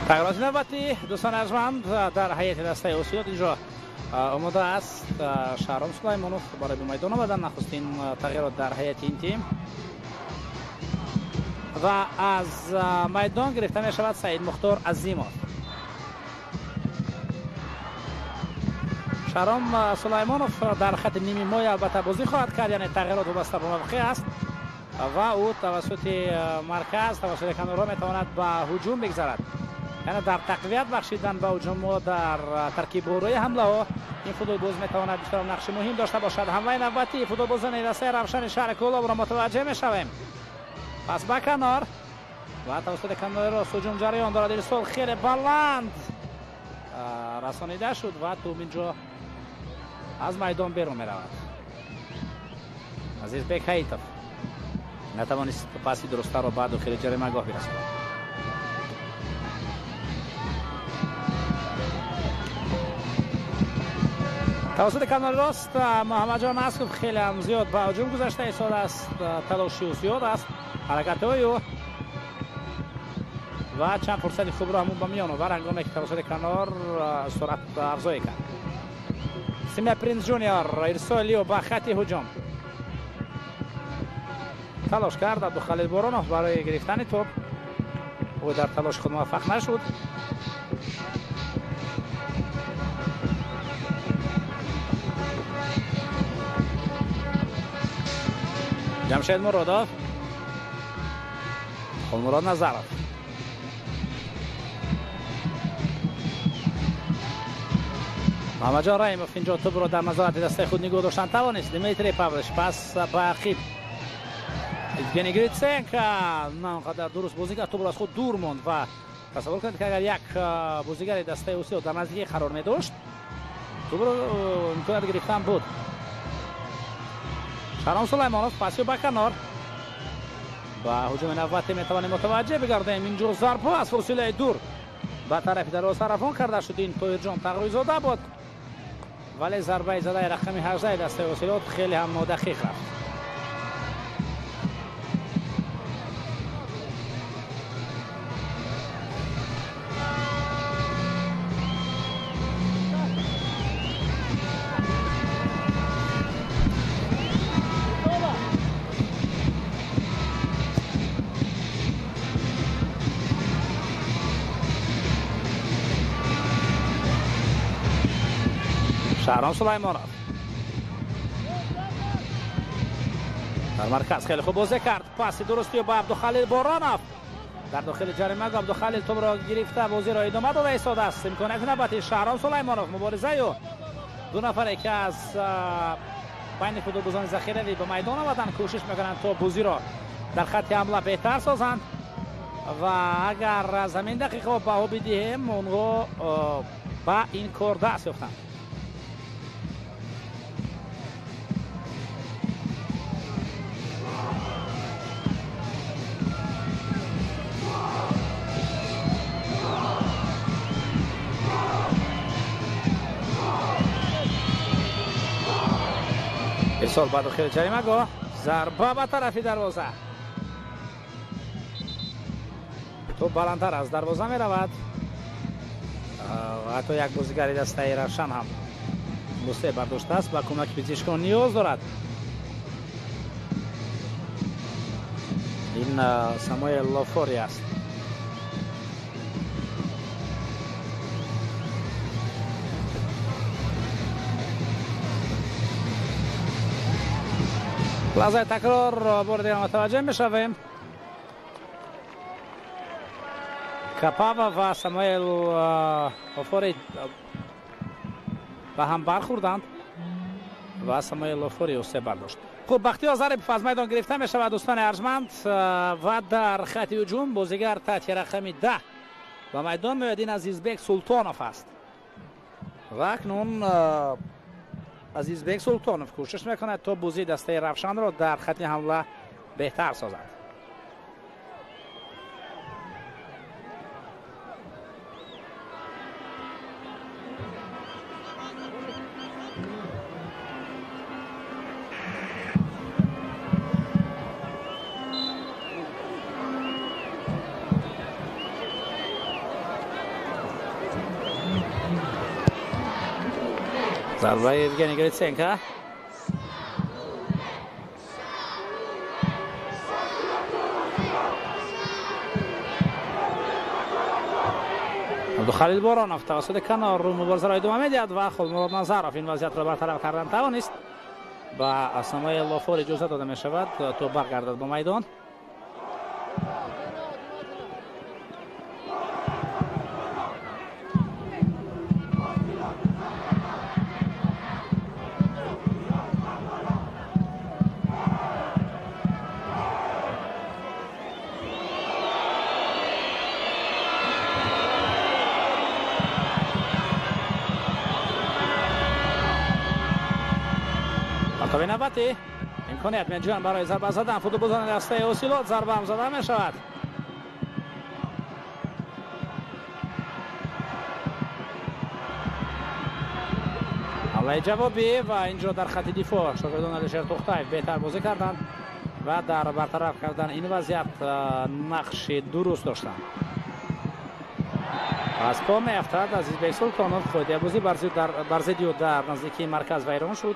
تغییرات نوبتی دوستان ارجمند در هیئت دسته اسیوط اینجا آماده است. شهرام سلیمانوف برای به میدان آمدن. نخستین تغییرات در هیئت این تیم و از میدان گرفته می شود سعید مختار عظیمov. شهرام سلیمانوف در خط نیمه مای البته بازی خواهد کرد، یعنی تغییرات وابسته به موقع است و او توسط مرکز توسط کنارها می تواند به هجوم بگذرد، یعنی در تقویت بخشیدن به هجوم و در ترکیب روی حمله ها این فوتبالباز می تواند بسیار نقش مهم داشته باشد. حمله نوبتی فوتبالبازان دسته روشن شهر کولاب را متوجه می شویم. پس به کنار و توسط کنار را هجوم جریان دارد. ارسال خیلی بلند رسانیده شد و توپ اینجا از میدان بیرون می رود. عزیزبک حیتف نتوانست پاسی درسته را بعد داخل جریمه‌گاه برساند. توسط کنار راست محمد جان اسکوف خیلی هم زیاد به هجوم گذشته ایستاده است. تلاشی و زیاد است حرکت های او و چند فرصت خوب را همون به میان آورد هنگامی که توسط کنار سرعت افزایی کرد. سیمه پرینس جونیور ارسالی و به خط هجوم تلاش کرد. عبدالخلیل بارانوف برای گرفتن توپ او در تلاش خود موفق نشد. جمشید مرادov خلمراد نظرov محمد جان رحیموف اینجا توپ را در نظارت دسته خود نگاه داشتن توانست. دیمیتری پاولش پس به عقب یوگنی گریتسنک نه آنقدر درست بازی کرد، توپ را از خود دور ماند و تصور کنید که اگر یک بازیگر دسته اسیوط در نزدیکی قرار می داشت توپ را امکانات گرفتن بود. شهرام سلیمانوف پاسی به کنار با هجوم نوبتی می توانیم متوجه بگردیم. اینجا ضربه از فاصله دور به طرف دروازه طرفان کرده شد. این تویر جان تقوی زاده بود ولی ضربه زده رقم 18 دسته اسیوط خیلی هم نادقیق رفت. شهرام سلیمانوف در مرکز خیلی خوب بازی کرد. پاسی درستی با عبدالخلیل بارانوف در داخل جریمه. عبدالخلیل توپ را گرفته بازی را ادامه داده ایستاده است. امکانات نوبتی شهرام سلیمانوف مبارزه و دو نفره که از بین فوتبالبازان ذخیره به میدان آمدن کوشش میکنند تا بازی را در خط حمله بهتر سازند و اگر زمین دقیقه به او بدهیم اونها با این کار دست یافتند. ارسال به داخل جریمه‌گاه، ضربه به طرف دروازه. توپ بلندتر از دروازه می رود و حتی یک بازیگر دسته روشن هم بسته برداشته است و کمک پزشکان نیاز دارد. این ساموئل لافوری است. لحظه تکرار بار دیگه متوجه میشویم. کپاوا و ساموئل لافوری به هم برخوردند و ساموئل لافوری او سه برداشت. خب بختیار ظریف از میدان گرفته می شود دوستان ارجمند و در خط هجوم بازیگر تحت رقم 10 و میدان میادین عزیزبک سلطانوف است و اکنون عزیزبک سلطانوف کوشش میکند تا بازی دسته روشن را در خط حمله بهتر سازد. ضربه یوگنی گریتسنکا. عبدالخلیل بارانوف توسط کنار رو مبارزه را ادامه میدهد و خودمراد نظرов این وضعیت را برطرف کردن توانست. با ساموئل لافور اجازه داده می شود تو برگردد به میدان. مرتبه نوبتی امکانیت میجویند برای ضربه زدن. فوتبالبازان دسته اوسیلوت ضربه هم زده می شود. حمله جوابی و اینجا در خط دفاع شاگردان الشیر توختایف بهتر بازی کردند و در برطرف کردن این وضعیت نقش درست داشتند. از پا می افتاد عزیز بیک سلطانوف خودی بازی برزیدیو در نزدیکی مرکز ویران شد.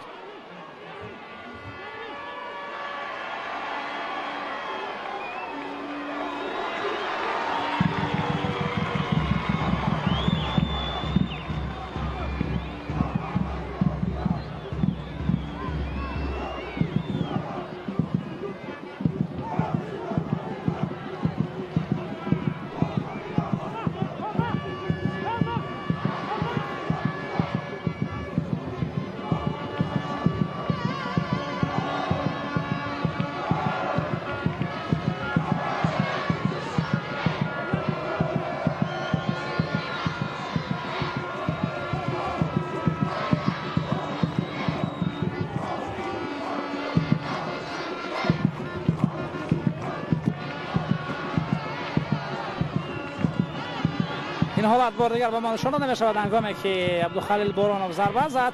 این حالت بار دیگر به ما نشان داده می‌شود هنگامی که عبدالخلیل بارانوف ضربه زد.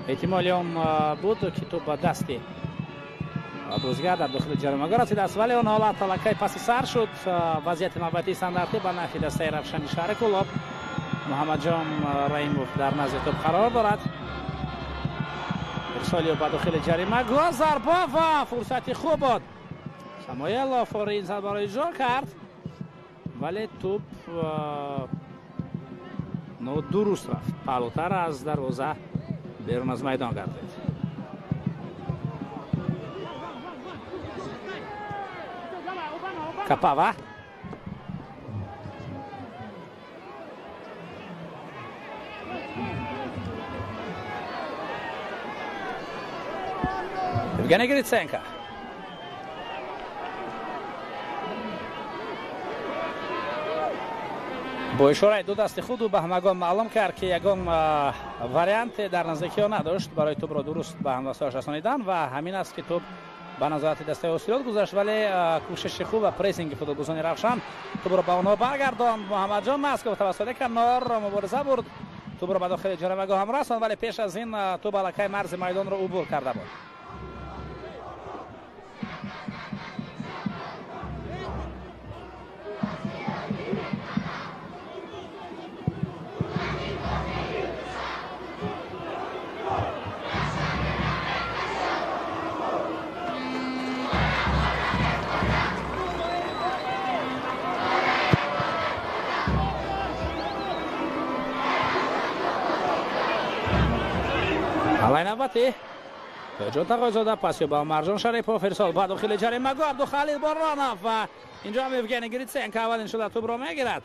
احتمالی هم بود که توپ به دست بازیگر در داخل جریمه‌گاه رسیده است، ولی اون حالت لکه پس سر شد. وضعیت نوبتی استانداردی به نفع دسته رفشانی شهر کلاب. محمد جان رحیموف در نزد توپ قرار دارد. ارسالی به داخل جریمه‌گاه ضربه و فرصتی خوب بود. ساموئل لافور این ضربه را اجرا کرد ولی توپ درست رفت، پلوتر از دروازه بیرون از میدان گردید. کپاوا یوگنی گریتسنکا. با اشاره دو دست خود و به همگان معلوم کرد که یگان وریانت در نزدیکی ها نداشت برای توپ را درست به همراستاش رسانیدن و همین است که توپ به نظارت دسته اوسیلوت گذشت، ولی کوشش خوب و پریسینگ فوتبالبازان رخشان توپ را به آنها برگرداند. محمد جان مسکو توسط کنار مبارزه برد، توپ را به داخل جریمه‌گاه هم رساند، ولی پیش از این توپ علاقه مرز میدان را عبور کرده بود. حمله نوبتی جون تقاضا پاسی با مرجان شریفوف ارسال به داخل جریمه‌گاه عبدالخلیل بارانوف و اینجا هم یوگنی گریتسنکا اولین شده توپ را میگیرد.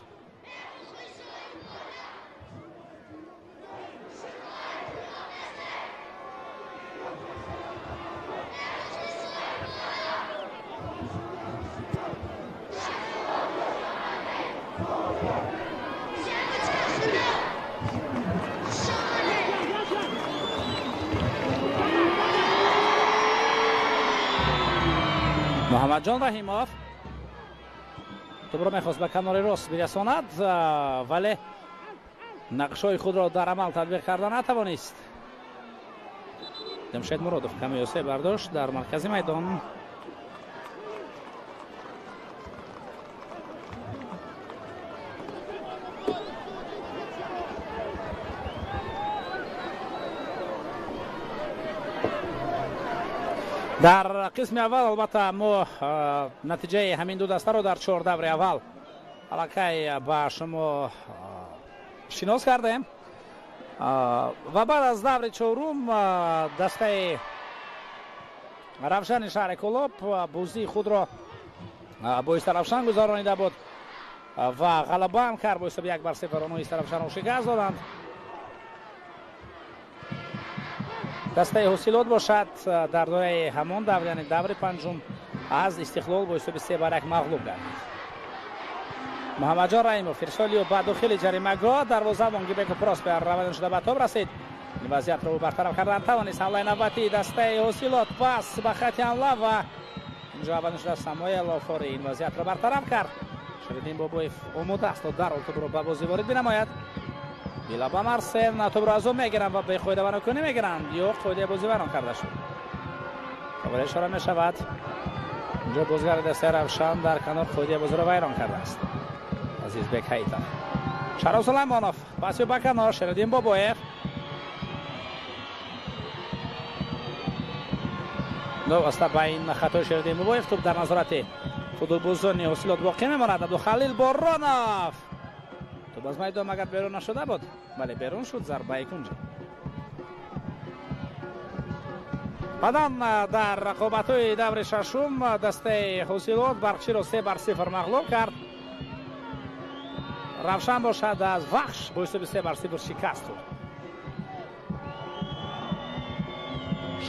محمد جان رحیموف توپ را میخواست به کنار راست برساند ولی نقشای خود را در عمل تطبیق کردن نتوانست. جمشید مرادوف کمیوسه برداشت در مرکز میدان. در قسم اول البته ما نتیجه همین دو دسته رو در 4 دور اول الکی با شما شناس کردیم و بعد از دور چهارم دسته равшани шаҳри Кӯлоб бозии худро боиси равшан гузаронида буд ва ғалаба ҳам кард бо ҳисоби 1-0 онҳо иста равшанро шикаст доданд. дастаи ҳосилот бошад дар дораи ҳамон давр, яъне даври панҷум аз Истиқлол бо ҳисоби 3-1 мағлуб гардид. муҳаммаҷон раимов ирсолиё ба дохили ҷаримагоҳ дарвозабон Гибеко Проспер равандан шуда ба тоб расид. این وضعیت رو برطرف کردن توانست حمله نوبتی دسته حاصلات پاس به خط حمله و اینجا اول شده ساموئل آفاری این وضعیت رو برطرف کرد. شریدین بابویف آماده است تا در توپ رو به بازی وارد بنماید. بیلا با مارسل توپ رو از او میگیرن و به خود ونکونی میگیرن یا خود بازی وران کرده شد. خبر اشاره میشود اینجا بازیگر دسته روشن در کنار خود بازی رو ویران کرده است. عزیز بک هیتا شراف سلیمانوف پاسی به کنار شریدین بابویف واسطه با این خطای شریدین بابویف توپ در نظارت فوتبالبازان حاصلات باقی میماند. عبدالخلیل بارانوف توپ از میدان مگر بیرون نشده بود؟ بله بیرون شد. ضربه کنجی بعداً در رقابت‌های دور ششم دسته حاصلات برقچی را 3-0 مغلوب کرد. روشن باشد از وحش با حساب 3-0 شکست خورد.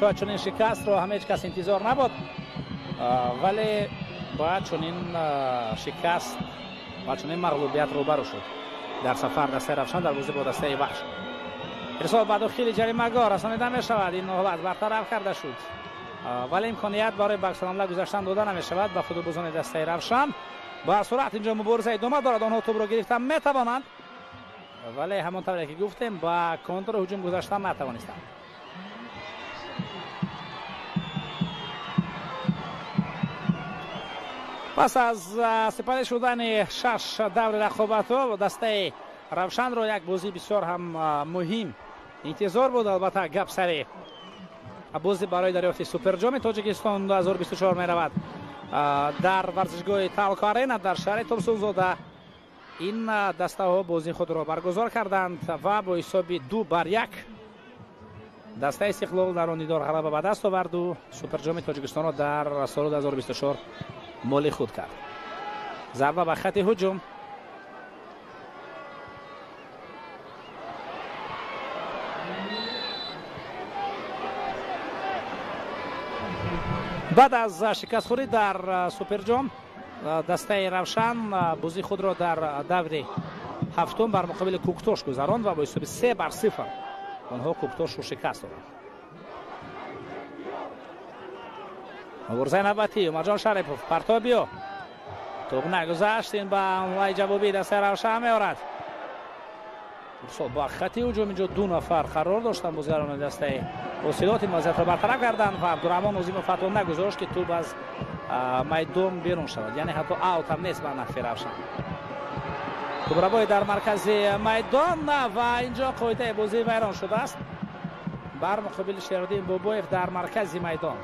شاید چنین شکست رو همه هیچ کس انتظار نبود، ولی باید چنین شکست و چنین مغلوبیت روبرو شد در سفر دسته روشن در بازی با دسته وحش. ارسال به داخل جریمه‌گاه رسانیده می شود. این حالت برطرف کرده شد، ولی امکانیت برای بکس حمله گذاشتن داده نمی شود به فوتبالبازان دسته روشن. با سرعت اینجا مبارزه ادامه دارد. آنها توپ را گرفتن می توانند، ولی همانطوری که گفتیم با کنتر هجوم گذاشتن نتوانستند. پس از سپری شدن 6 دور رقابت‌ها دسته روشن را یک بازی بسیار هم مهم انتظار بود. البته گپ سر بازی برای دریافت سوپر جام تاجیکستان 2024 می رود در ورزشگاه تالکو آرینا در شهر ترسونزاده. این دسته ها بازی خود را برگزار کردند و با حساب 2-1 دسته استقلال در آن دیدار غلبه به دست آورد و سوپر جام تاجیکستان را در سال 2024 مال خود کرد. ضربه به خط هجوم بعد از شکست خوری در سوپر جام دسته روشن بازی خود را در دور هفتم بر مقابل کوکتوش گذراند و با حساب 3-0 آنها کوکتوش رو شکست دادند. مبارزه نوبتی عمرجان شریفوف پرتابیو توپ نگذشت. این به حمله جوابی دسته روشن می‌آورد. با خط هجوم اینجا 2 نفر قرار داشتن بازیکنان دسته حاصلات. این وضعیت را برطرف کردند و عبدالرحمن نظیم فتوح نگذاشت که توپ از میدان بیرون شود، یعنی حتی اوت هم نیست به نفع روشن. توپ را باید در مرکز میدان و اینجا قاعده بازی ویران شده است بر مقابل شریدین بابویف در مرکز میدان.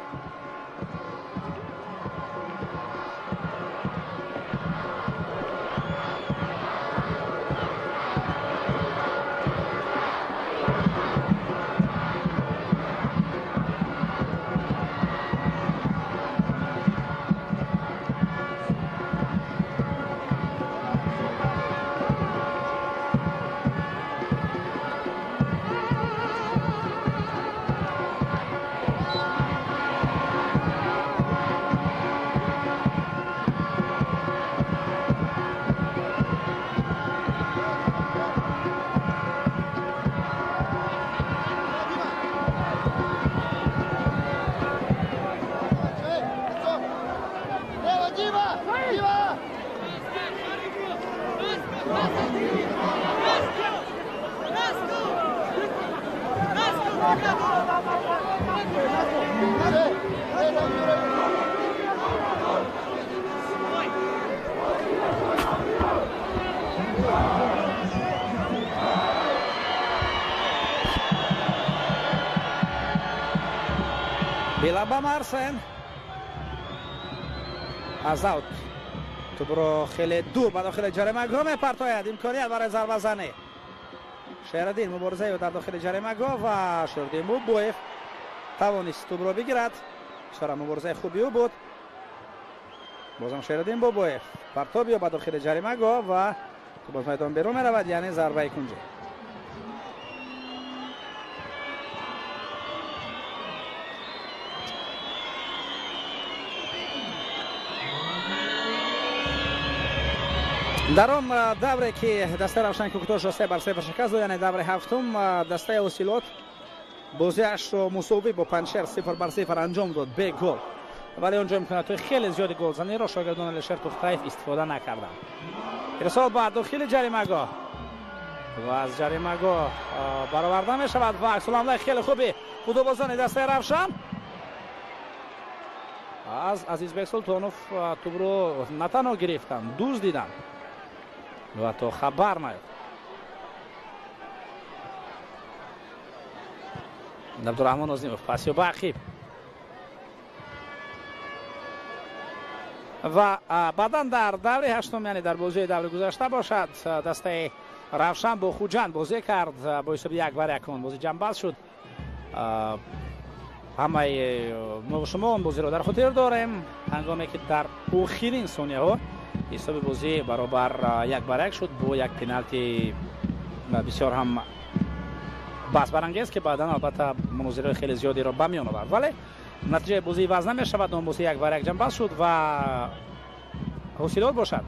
با مارسن از اوت توپ رو خیلی دور به داخل جریمه گاه میپرتاید. امکانیت برای ضربه زنی. شهردین مبارزه در داخل جریمه گاه و شهردین بوبویف توانست توپ رو بگیرد. بسیار مبارزه خوبی بود. بازم شهردین بوبویف پرتابی به داخل جریمه گاه و توپ از میدان بیرون میرود، یعنی ضربه کنجی. در آن دوره که دسته روشن کوکتاش 3-0 شکست داد، یعنی دوره هفتم، دسته اوسیلوت بازیش رو مساوی با پنشر 0-0 انجام داد به گل، ولی اونجا امکانات خیلی زیادی گل زنی را شاگردان لشر توختایف استفاده نکردند. ارسال بعد داخل جریمه گاه و از جریمه گاه برآورده می شود و عکس العمل خیلی خوبی فوتبالبازان دسته روشن از عزیزبک سلطانوف توپ رو نه تنها گرفتن، دوز دیدن و تو خبر نیافت. عبدالرحمن عظیموف پاسی باقی و بعدا در دوره هشتم، یعنی در بازی دوره گذشته باشد، دسته روشن با خوجند بازی کرد با حساب 1-1 بازی جنباز شد. همه ما شما اون بازی رو در خاطر داریم هنگامی که در آخرین ثانیه ها حساب بازی برابر 1-1 شد با یک پنالتی بسیار هم بحث برانگیز که بعدا البته مناظره خیلی زیادی را به میان آورد، ولی نتیجه بازی وضع نمی شود. اون بازی 1-1 جنباز شد و اوسیلوت باشد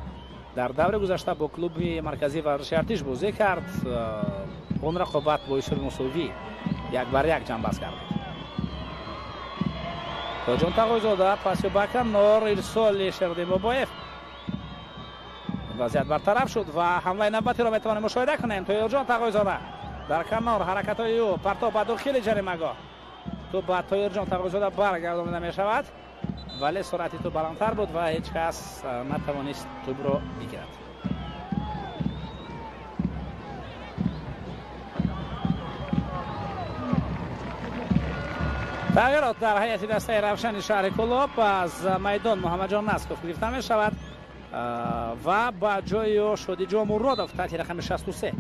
در دوره گذشته با کلوب مرکزی ورزشی ارتش بازی کرد، اون رقابت با حساب مساوی 1-1 جنباز کرد. جون تقویزاده پاسی بکن نور ارسال شهردین بوبویف وضعیت برطرف شد و حمله نوبتی را میتوانیم مشاهده کنیم. توی جون تقویزاده در کنار حرکت های او پرتاب به داخل جریمه گاه تو با تایر جان تقویزاده برگردانده می شود، ولی سرعتی تو بلندتر بود و هیچ کس نتوانست توپ را بگیرد. تغییرات در هیئت دسته روشن شهر کلوب از میدان محمد جان نسکوف گرفته می شود و با جای شادیجا مرادوف تحت رقم 63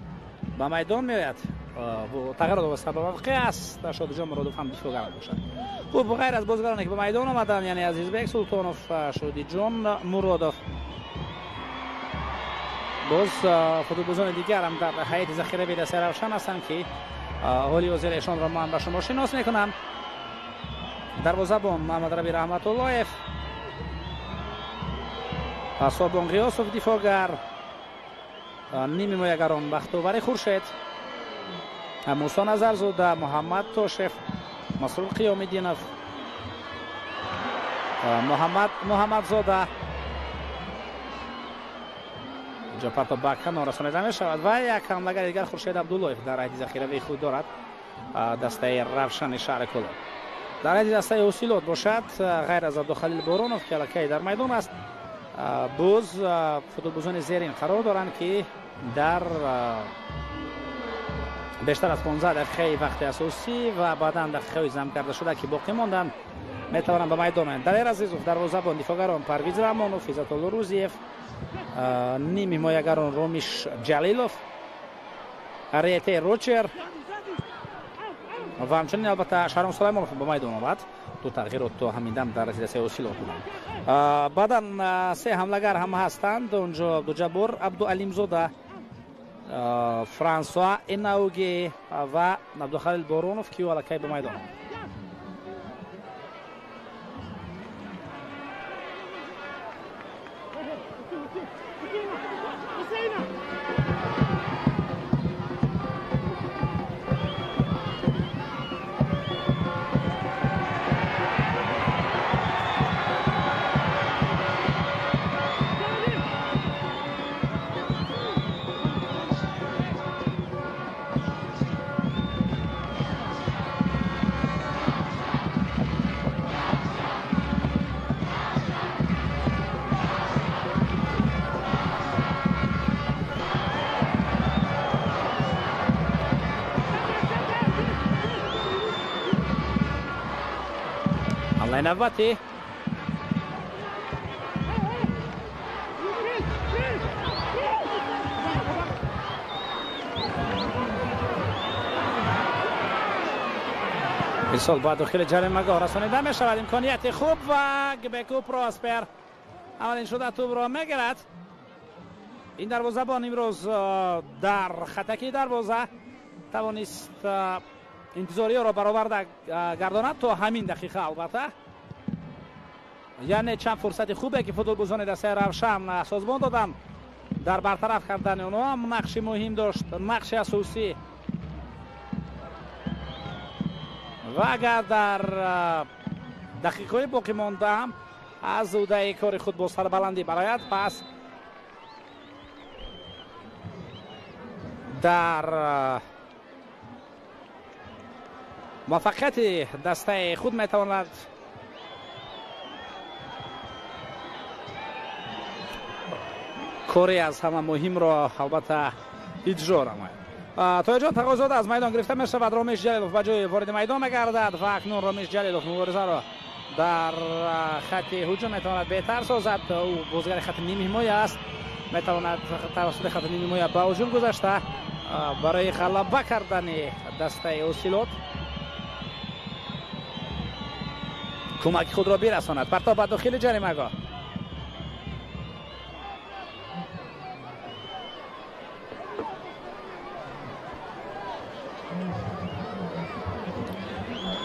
به میدان می آید. تغییرات و سبب واقعی است شادیجا مرادوف هم دفاعگر باشد. خب غیر از بازیکنانی که به میدان آمدند، یعنی عزیزبک سلطانوف و شادیجا مرادوف، باز فوتبالبازان دیگر هم در هیئت ذخیره دسته روشن هستند که حالی وزیرشان را من به شما شناس میکنم. دروازه‌بان محمد ربی رحمت اللهیف، صابون غیاسوف دفاعگر، نیمی مایگران بختاوری خورشید، موسی نظرزاده، محمد توشف، مسرور قیام‌الدینوف، محمد زاده اینجا پرتا بکن رسانیده می شود و یک حمله‌گر دیگر خورشید عبداللهیف در هیئت ذخیره خود دارد دسته روشن شهر کلوب. در هیئت دسته اوسیلوت باشد غیر از عبدالخلیل بارونوف که الکی در میدان است، باز فوتبالبازان زیرین قرار دارند که در بیشتر از 15 دقیقه وقت اساسی و بعدا دقیقه زم کرده شده که باقی ماندن میتوانند به میدان آیند. دلیر عزیزوف دروازه‌بان، دفاعگران پرویز رحمانوف، عزت الله روزیف، نیمی حمایه‌گران رامیش جلیلوف، ریته روچر و همچنین البته شهرام سلیمانوف به میدان آمد. دو تغییرات تو همین دم در رسیدگی اوسیلوت بودند. بعدا سه حمله‌گر هم هستند اونجا، عبدالجبار عبدالعلیمزاده، فرانسوا ایناوگی و عبدالخلیل بارونوف که الکی به میدان آمد. حمله نوبتی ارسال با داخل جریمه رسانیده می شود. امکانیت خوب و گبکو پراسپر اولین شده توپ را میگیرد. این دروازه‌بان امروز در خطکی دروازه توانست انتظاری را برآورده گرداند تا همین دقیقه. البته یعنی چند فرصت خوبه که فوتبالبازان دسته روشن سازمان دادن در برطرف کردن اونها هم نقش مهم داشت، نقش اساسی. و اگر در دقیقه باقی مانده هم از عهده کار خود با سربلندی برآید، پس در موفقیت دسته خود میتواند کاری از همه مهم را البته اجرا نماید. تا جان تقاضا از میدان گرفته می شود. رامیش جلیلوف به جای وارد میدان میگردد و اکنون رامیش جلیلوف مبارزه را در خط هجوم میتواند بهتر سازد. او بازیگر خط نیمه حمایه است، میتواند توسط خط نیمه حمایه به هجوم گذاشته برای غلبه کردن دسته اوسیلوت کمک خود را برساند. پرتاب به داخل جریمه‌گاه.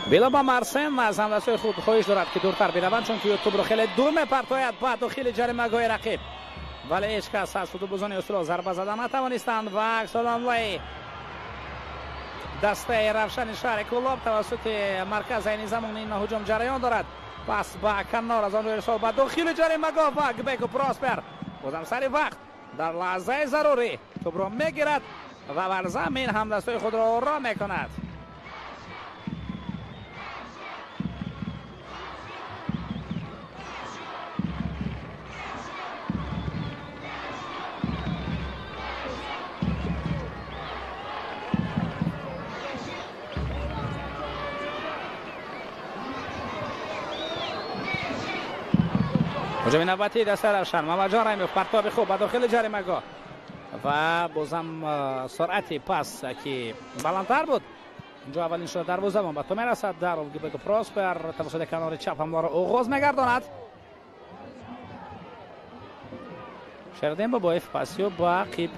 بیلابا مارسن از همدستای خود خواهش دارد که دورتر بروند، چون که توپ را خیلی دور میپرتاید به داخل جریمه‌گاه رقیب، ولی هیچ کس از فوتبالبازان اوسیلوت ضربه زدن نتوانستند و عکس العمل دسته روشن شهر کولاب توسط مرکز عین زمان این هجوم جریان دارد. پس با کنار از آن ارسال به داخل جریمه‌گاه و گبکو پراسپر بازم سر وقت در لحظه ضروری توپ را میگیرد و بر زمین همدستای خود را آرام میکند. هجوم نوبتی دسته روشن. محمد جان رحیموف پرتاب خوب به داخل جریمه‌گاه و بازم سرعت پاس که بلندتر بود. اینجا اولین شوت دروازه‌بان به تو میرسد. در گبکو پراسپر توسط کنار چپ حمله را آغاز میگرداند. شردین با بایف پاسیو با عقیب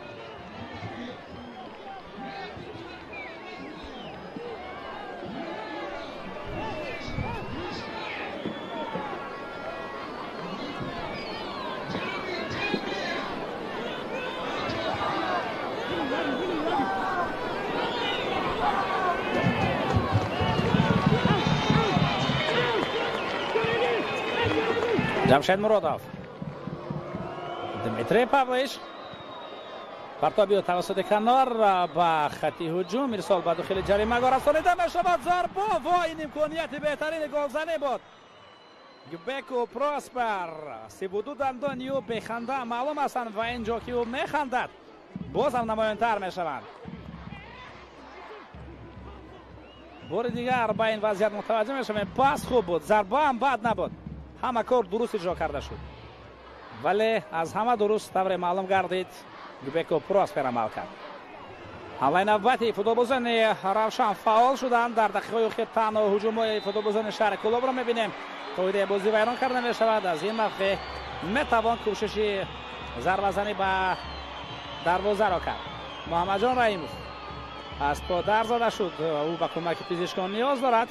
جمشید مرادوف، دمیتری پاولیش پرتابی توسط کنار با خطی هجوم ارسال به داخل جریمه‌گاه رسانیده میشود. ضربه و این امکانیت بهترین گلزنی بود. گبکو پراسپر سیبودو دندانی و بخنده معلوم هستند و اینجا که او میخندد بازم نمایان‌تر میشوند. بار دیگر به این وضعیت متوجه میشویم. پاس خوب بود، ضربه هم بد نبود، همه کار درست اجرا کرده شد، ولی از همه درست طور معلوم گردید گبکو پراسپر عمل کرد. حمله نوبتی فوتبالبازان روشن فعال شدند. در دقیقه اخیر تنها هجوم‌های فوتبالبازان شهر کولاب را می‌بینیم. تویده بازی ویران کرده می‌شود. از این موقع می‌توان کوشش ضربه زنی به دروازه را کرد. محمد جان رحیموف از پا در زده شد، او به کمک پزشکان نیاز دارد.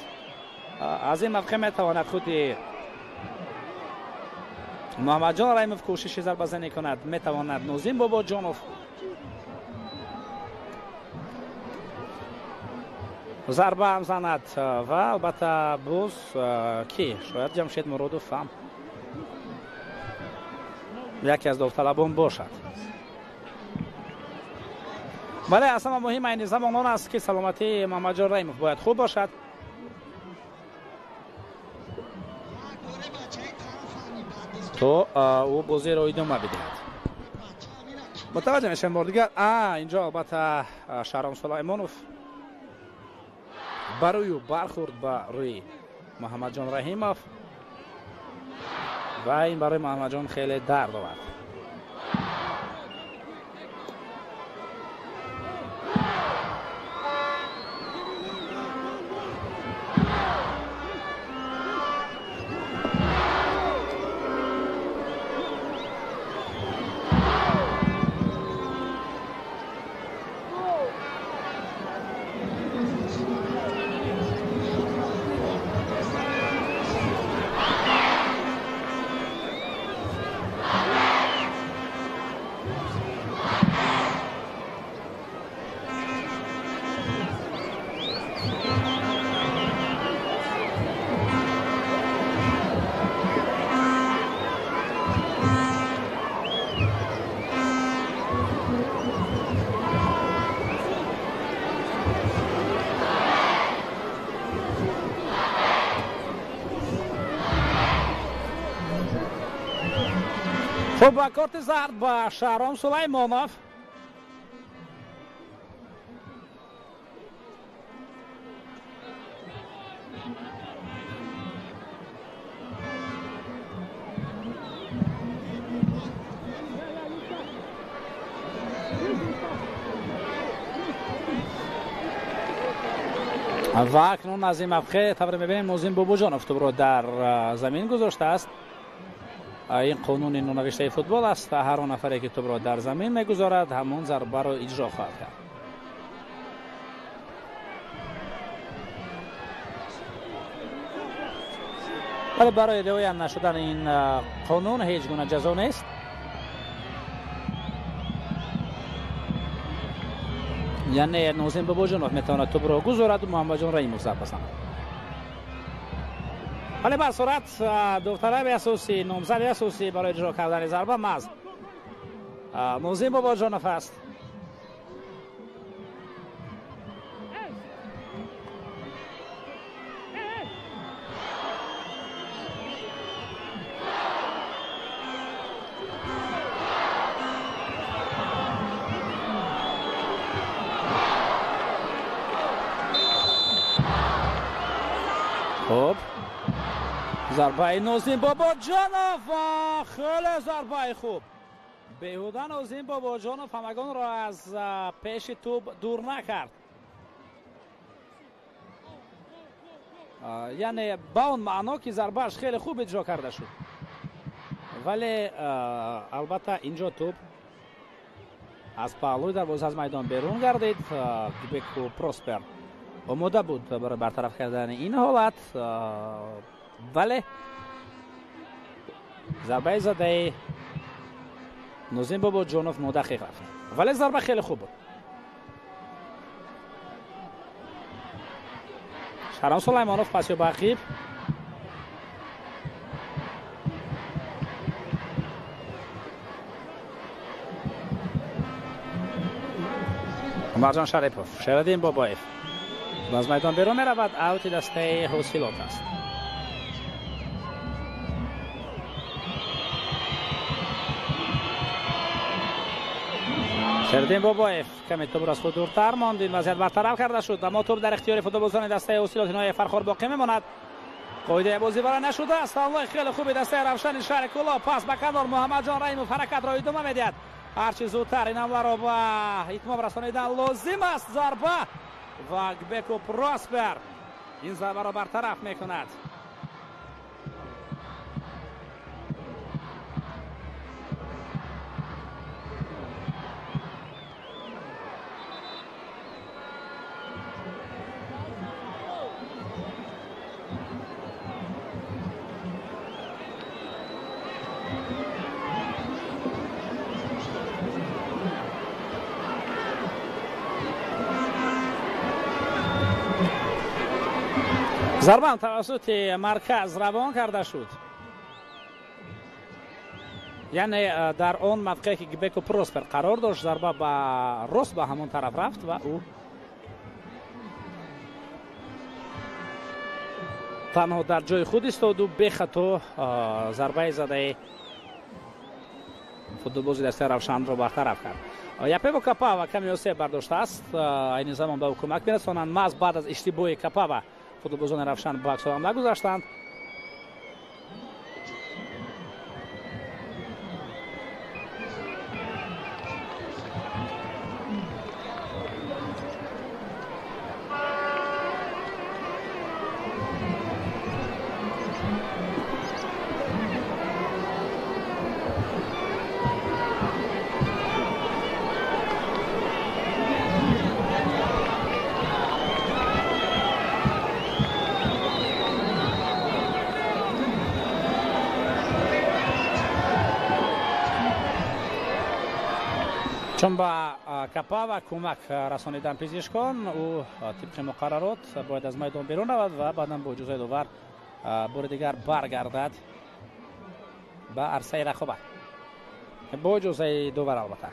از این موقع می‌تواند خود محمد جان رحیموف کوشش ضربه زنی کند. می‌تواند نوزین بابا جانوف ضربه هم زند و البته باز کی شاید جمشید مرادوف هم یکی از داوطلبان باشد. ولی اصلا مهم این زمان آن است که سلامتی محمد جان رحیموف باید خوب باشد. تو او بازی را ادامه بدهد. متوجه میشم بار دیگر اینجا البته شهرام سلیمانوف برای برخورد با روی محمد جان رحیموف و این برای محمد جان خیلی درد آورد. خب با کارت زرد با شهرام سلیمانوف و اکنون از این موقع طبعا میبینیم نوزین بابوجانوف توپ رو در زمین گذاشته است. این قانون نونوشته فوتبال است، هر نفری که توپ را در زمین میگذارد همون ضربه را اجرا خواهد کرد. ولی برای رعایت نشدن این قانون هیچ گونه جزا نیست. یعنی نوزین بابوجانوف میتواند توپ را گذارد و محمد جان رحیموف ضربه بزند. ولی بر صورت دخترای اساسی نامزد اساسی برای اجرا کردن ضربه محض نوزین بابوجانوف است. خب ضربه نوزین بابوجانوف خیلی ضربه خوب. بیهوده نوزین بابوجانوف همگان را از پیش توپ دور نکرد. یعنی با اون معنا که ضربهش خیلی خوب اجرا کرده شد. ولی البته اینجا توپ از پهلوی دروازه از میدان بیرون گردید. گیبکو پروسپر آماده بود برای برطرف کردن این حالت، ولی ضربه زده نوزین بابوجانوف مدقق رفت، ولی ضربه خیلی خوب بود. شهرام سلیمانوف پاس به عقب، عمرجان شریپوف، شهردین بابایف باز میدان بیرون میرود. اوت دسته حوصلات است. شهردین بابایف کمی توپ را از خود دورتر ماند. این وضعیت برطرف کرده شد، اما توپ در اختیار فوتبالبازان دسته حوصلات اینهای فرخار باقی میماند. قاعده بازی برای نشده است. الله خیلی خوبی دسته روشن شهر کلا پاس به کنار محمد جان رحیموف حرکت را ادامه میدهد. هرچی زودتر این امر را به اتمام رسانیدن لازم است. ضربه و گیبکو پروسپر این ضربه را برطرف میکند. ضربه توسط مرکز روان کرده شد. یعنی در اون موقعی که گیبکو پروسپر قرار داشت ضربه به راست به همون طرف رفت و او تنها در جای خود ایستاد و به خطا ضربه زده فوتبالبازی دسته روشن را برطرف کرد. یپیو کپاوا کمی آسیب برداشته است. این زمان به او کمک می‌رسانند. محض بعد از اشتباه کپاوا فوتبالبازان روشن به عکس حمله گذاشتند. چون با کپا و کمک رسانیدن پزشکان او طبق مقررات باید از میدان بیرون رود و بعدا با اجازه داور بار دیگر برگردد به عرصه رقابت با اجازه داور البته.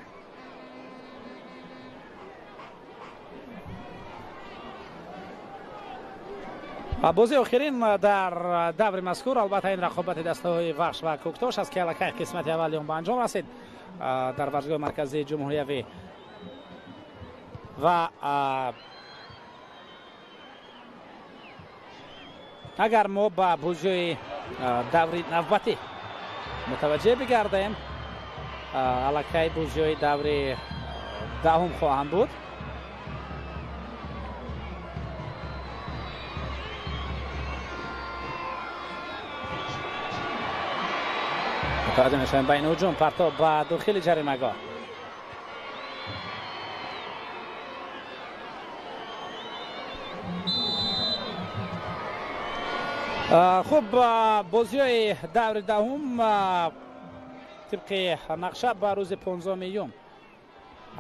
بازی آخرین در دور مذکور البته این رقابت دسته‌های وحش و کوکتاش است که الکی قسمت اول به انجام رسید در ورزشگاه مرکزی جمهوریوی و اگر ما با بازی دوری نوبتی متوجه بگردیم الکی بازی دوری دهم خواهم بود. متوجه میشویم بین هجوم پرتاب به داخل جریمه‌گاه. خوب بازی دور دهم طبق نقشه به روز 15 میوم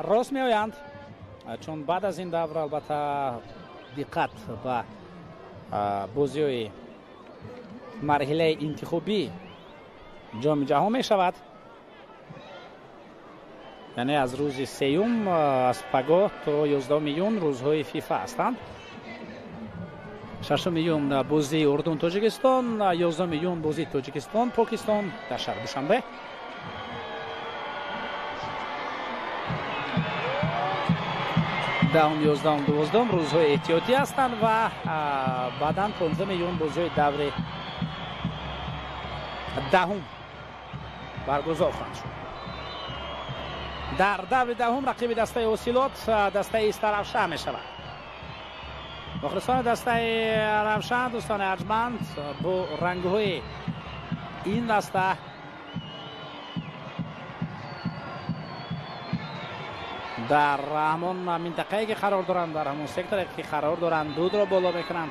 راست می آیند، چون بعد از این دور البته دقت به بازی مرحله انتخابی جام جهانی می شود، یعنی از روز سیوم از پگاه تا 11 میون روزهای فیفا هستند. 6 میون بازی اردن تاجیکستان، 11 میون بازی تاجیکستان پاکستان در شهر دوشنبه. دهم، 11 و 12 روزهای احتیاطی هستند و بعدا 15 میون بازی دور دهم برگزار خواهد شد. در دور دهم رقیب دسته اوسیلوت دسته ایست روشن می شود. مخلصان دسته روشن دوستان ارجمند با رنگ‌های این دسته در همون منطقه‌ای که قرار دارند، در همون سکتوری که قرار دارند دود را بالا میکنند.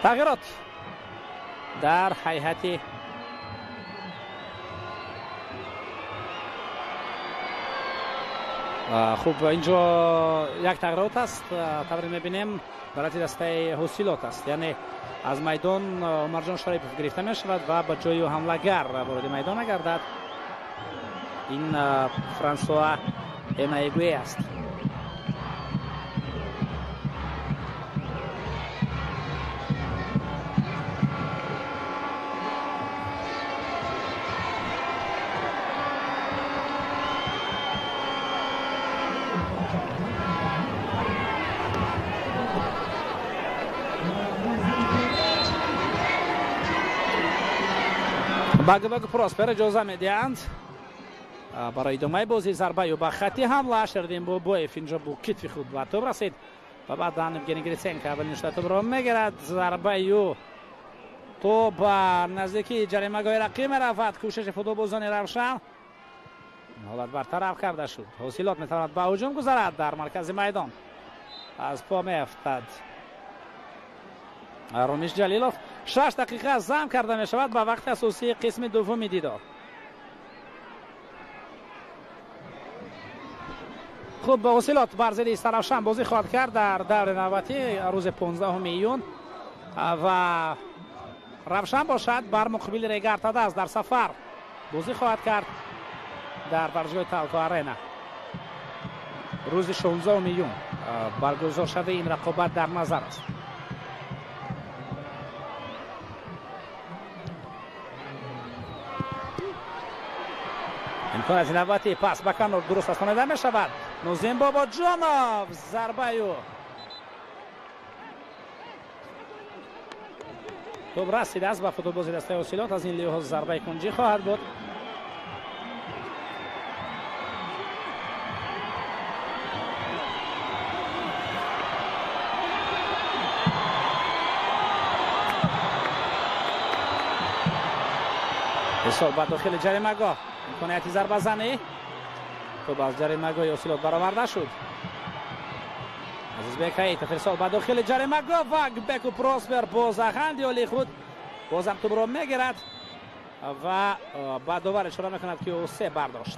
تغییرات در هیئت خوب اینجا یک تغییرات است. تغییر میبینیم برای دسته حوصیلات است، یعنی از میدان عمرجان شریفov گرفته می شود و به جای حمله‌گر وارد میدان گردد. این فرانسوا امایگوی است. باگ پروسپر اجازه میدهند برای ادامه بازی. ضربه به خطی حمله شردیم با بویف اینجا با کتف خود به توپ رسید و بعد یوگنی گریتسنکو اول نشته توپ را میگیرد. ضربه توپ نزدیکی جریمه‌گاه رقیب میرفت. کوشش فوتبالبازان روشن حالت برطرف کرده شد. حوصیلات میتواند به هجوم گذرد در مرکز میدان. از پا میافتد رومیش جلیلوف. 6 دقیقه زم کرده می شود به وقت اساسی قسم دوم دیدار. خوب به وسیلات برزد ایست روشن بازی خواهد کرد در دور نوبتی روز 15 میون و روشن باشد بر مقابل ریگارتاداس در سفر بازی خواهد کرد در ورزشگاه تالکو آرینا. روز 16 میون برگزار شده این رقابت در نظر است. امکان از نوبتی پس بکنور درست رسانیده می شود. نوزین بابا جانوف ضربه توپ رسیده است به فوتبالباز دسته اوسیلات. از این لحاظ ضربه کنجی خواهد بود. حساب به داخل جریمه‌گاه امکانیت ضربه زنی توپ از جریمه‌گاه اوسیلات برآورده شد. عزیز بیکایی تفرسال به داخل جریمه‌گاه و بکو پروسپر با زخند یالی خود بازم توپ را میگیرد و بعد دوباره اشاره میکند که او 3 برداشت.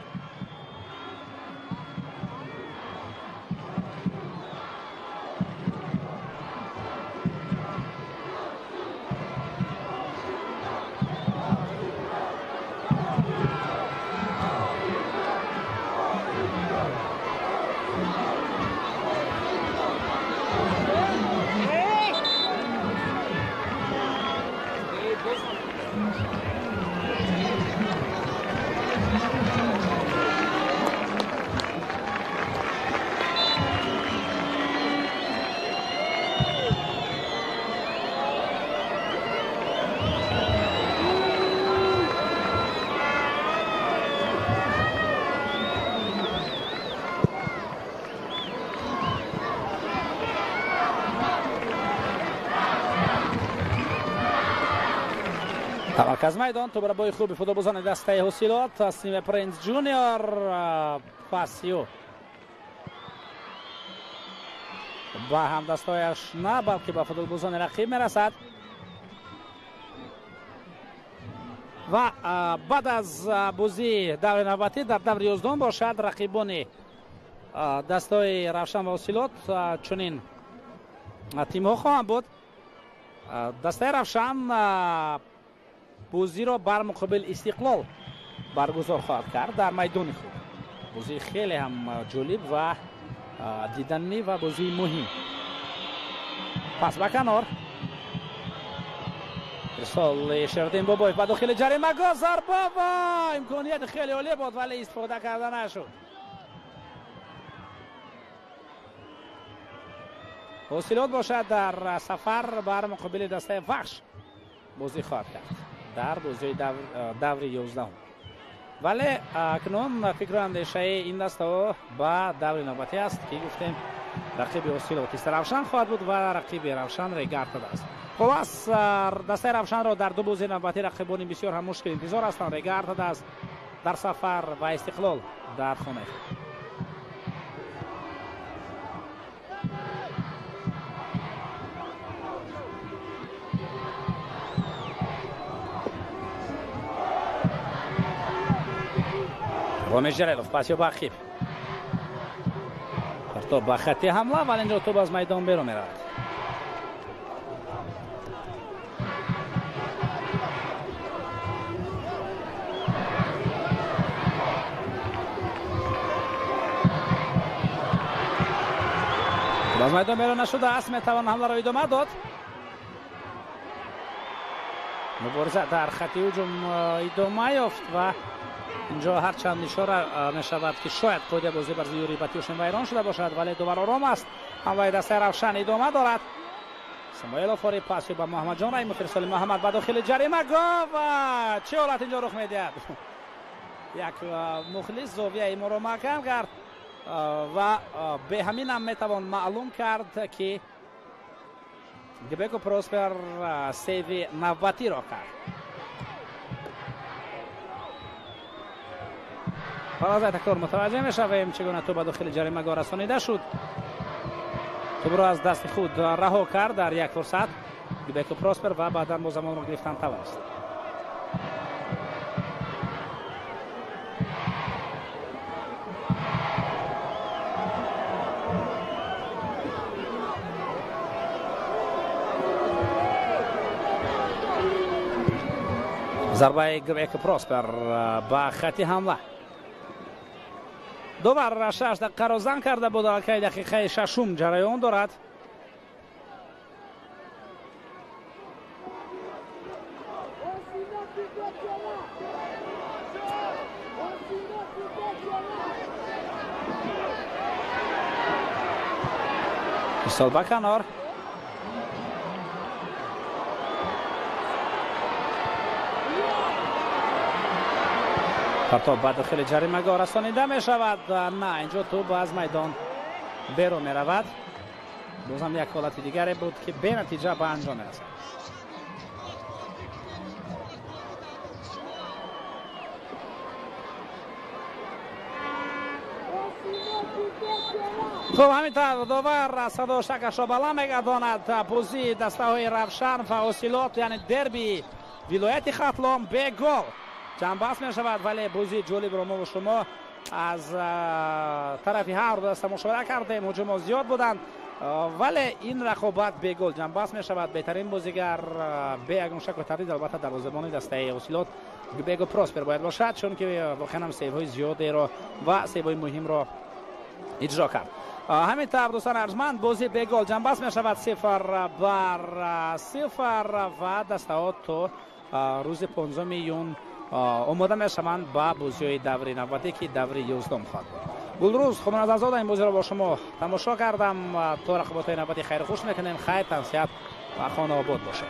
از میدان تو برای خوب فوتبالبازان دسته حاصلات تصمیم پرنس جونیور پاسیو با هم دستایش نه بلکه با فوتبالبازان رقیب میرسد و بعد از بازی دور نوبتی در دور 11 باشد رقیبان دستای روشن و حاصلات چنین تیم ها خواهند بود. دسته روشن بازی را بر مقابل استقلال برگزار خواهد کرد در میدان خود. بازی خیلی هم جالب و دیدنی و بازی مهم. پس به کنار ارسال شردین بابای با داخل جریمه گذار بابا امکانیت خیلی عالی بود ولی استفاده کردن نشد. حاصلات باشد در سفر بر مقابل دسته وحش بازی خواهد کرد در بازی دور 11 ولی اکنون فکر اندیشه این دسته با دور نوبتی است که گفتیم رقیب حاصلات روشن خواهد بود و رقیب روشن ریگارد است. خب از دسته روشن را در 2 بازی نوبتی رقیبان بسیار هم مشکل انتظار هستند. ریگارد است در سفر و استقلال در خانه. رامز جلیلوف پاسیو با عقیب پرتاب با خط حمله ولی اینجا توپ از میدان بیرون میرود. توپ از میدان بیرون نشده است. میتوان حمله را ادامه داد. مبارزه در خط هجوم ادامه یافت و اینجا هر چند اشاره میشود که شاید قاعده بازی بر زیوری باتیوشن ویران شده باشد ولی دوباره آرام است. حمله دسته روشن ادامه دارد. سمایل فاری پاسی با محمد جان رحیم فرستال محمد با داخل جریمه گاو چه حالت اینجا رخ میدهد. یک مخلص زاویه مرامه کرد و به همین هم میتوان معلوم کرد که گبکو پروسپر سیو نوبتی را کرد. حالا تکرار متوجه میشویم چگونه توپ به داخل جریمه گاه رسانیده شد. توپ را از دست خود رها کرد در یک فرصت گبکو پروسپر و بعدا با زمان را گرفتن توانست. ضربه گبکو پروسپر با خط حمله دوباره 6 دقیقه را زنگ کرده بود که دقیقه 6 جریان دارد. ایستاد به کنار. پرتاب به داخل جریمه گاه رسانیده می شود. نه اینجا توپ از میدان بیرون می رود. بازم یک حالت دیگری بود که به نتیجه به انجام می رسد. خب همینطور دوباره صدا شکش را بالا میگرداند. بازی دسته های روشن و حاصلات یعنی دربی ولایت ختلام به گل جنبست می شود. ولی بازی جالب رو ما و شما از طرف هر دست مشاهده کردیم. هجوم زیاد بودند ولی این رقابت به گل جنبست می شود. بهترین بازیگر به یگان شک و تردید البته دروازه‌بان دسته اوسیلات بیگو پراسپر باید باشد، چون که واقعا هم سیوهای زیادی را و سیوهای مهم را اجرا کرد. همین طور دوستان ارجمند بازی به گل جنبست می شود 0-0 و دسته‌ها تا روز 15 یون آماده می شوند با بازی دوره 90 که دوره 11 خواهد بود. گلروز خودم از این بازی را با شما تماشا کردم. تا رقابت 90 خیر خوش میکنیم. خیر تنسیت و خانه آباد باشه.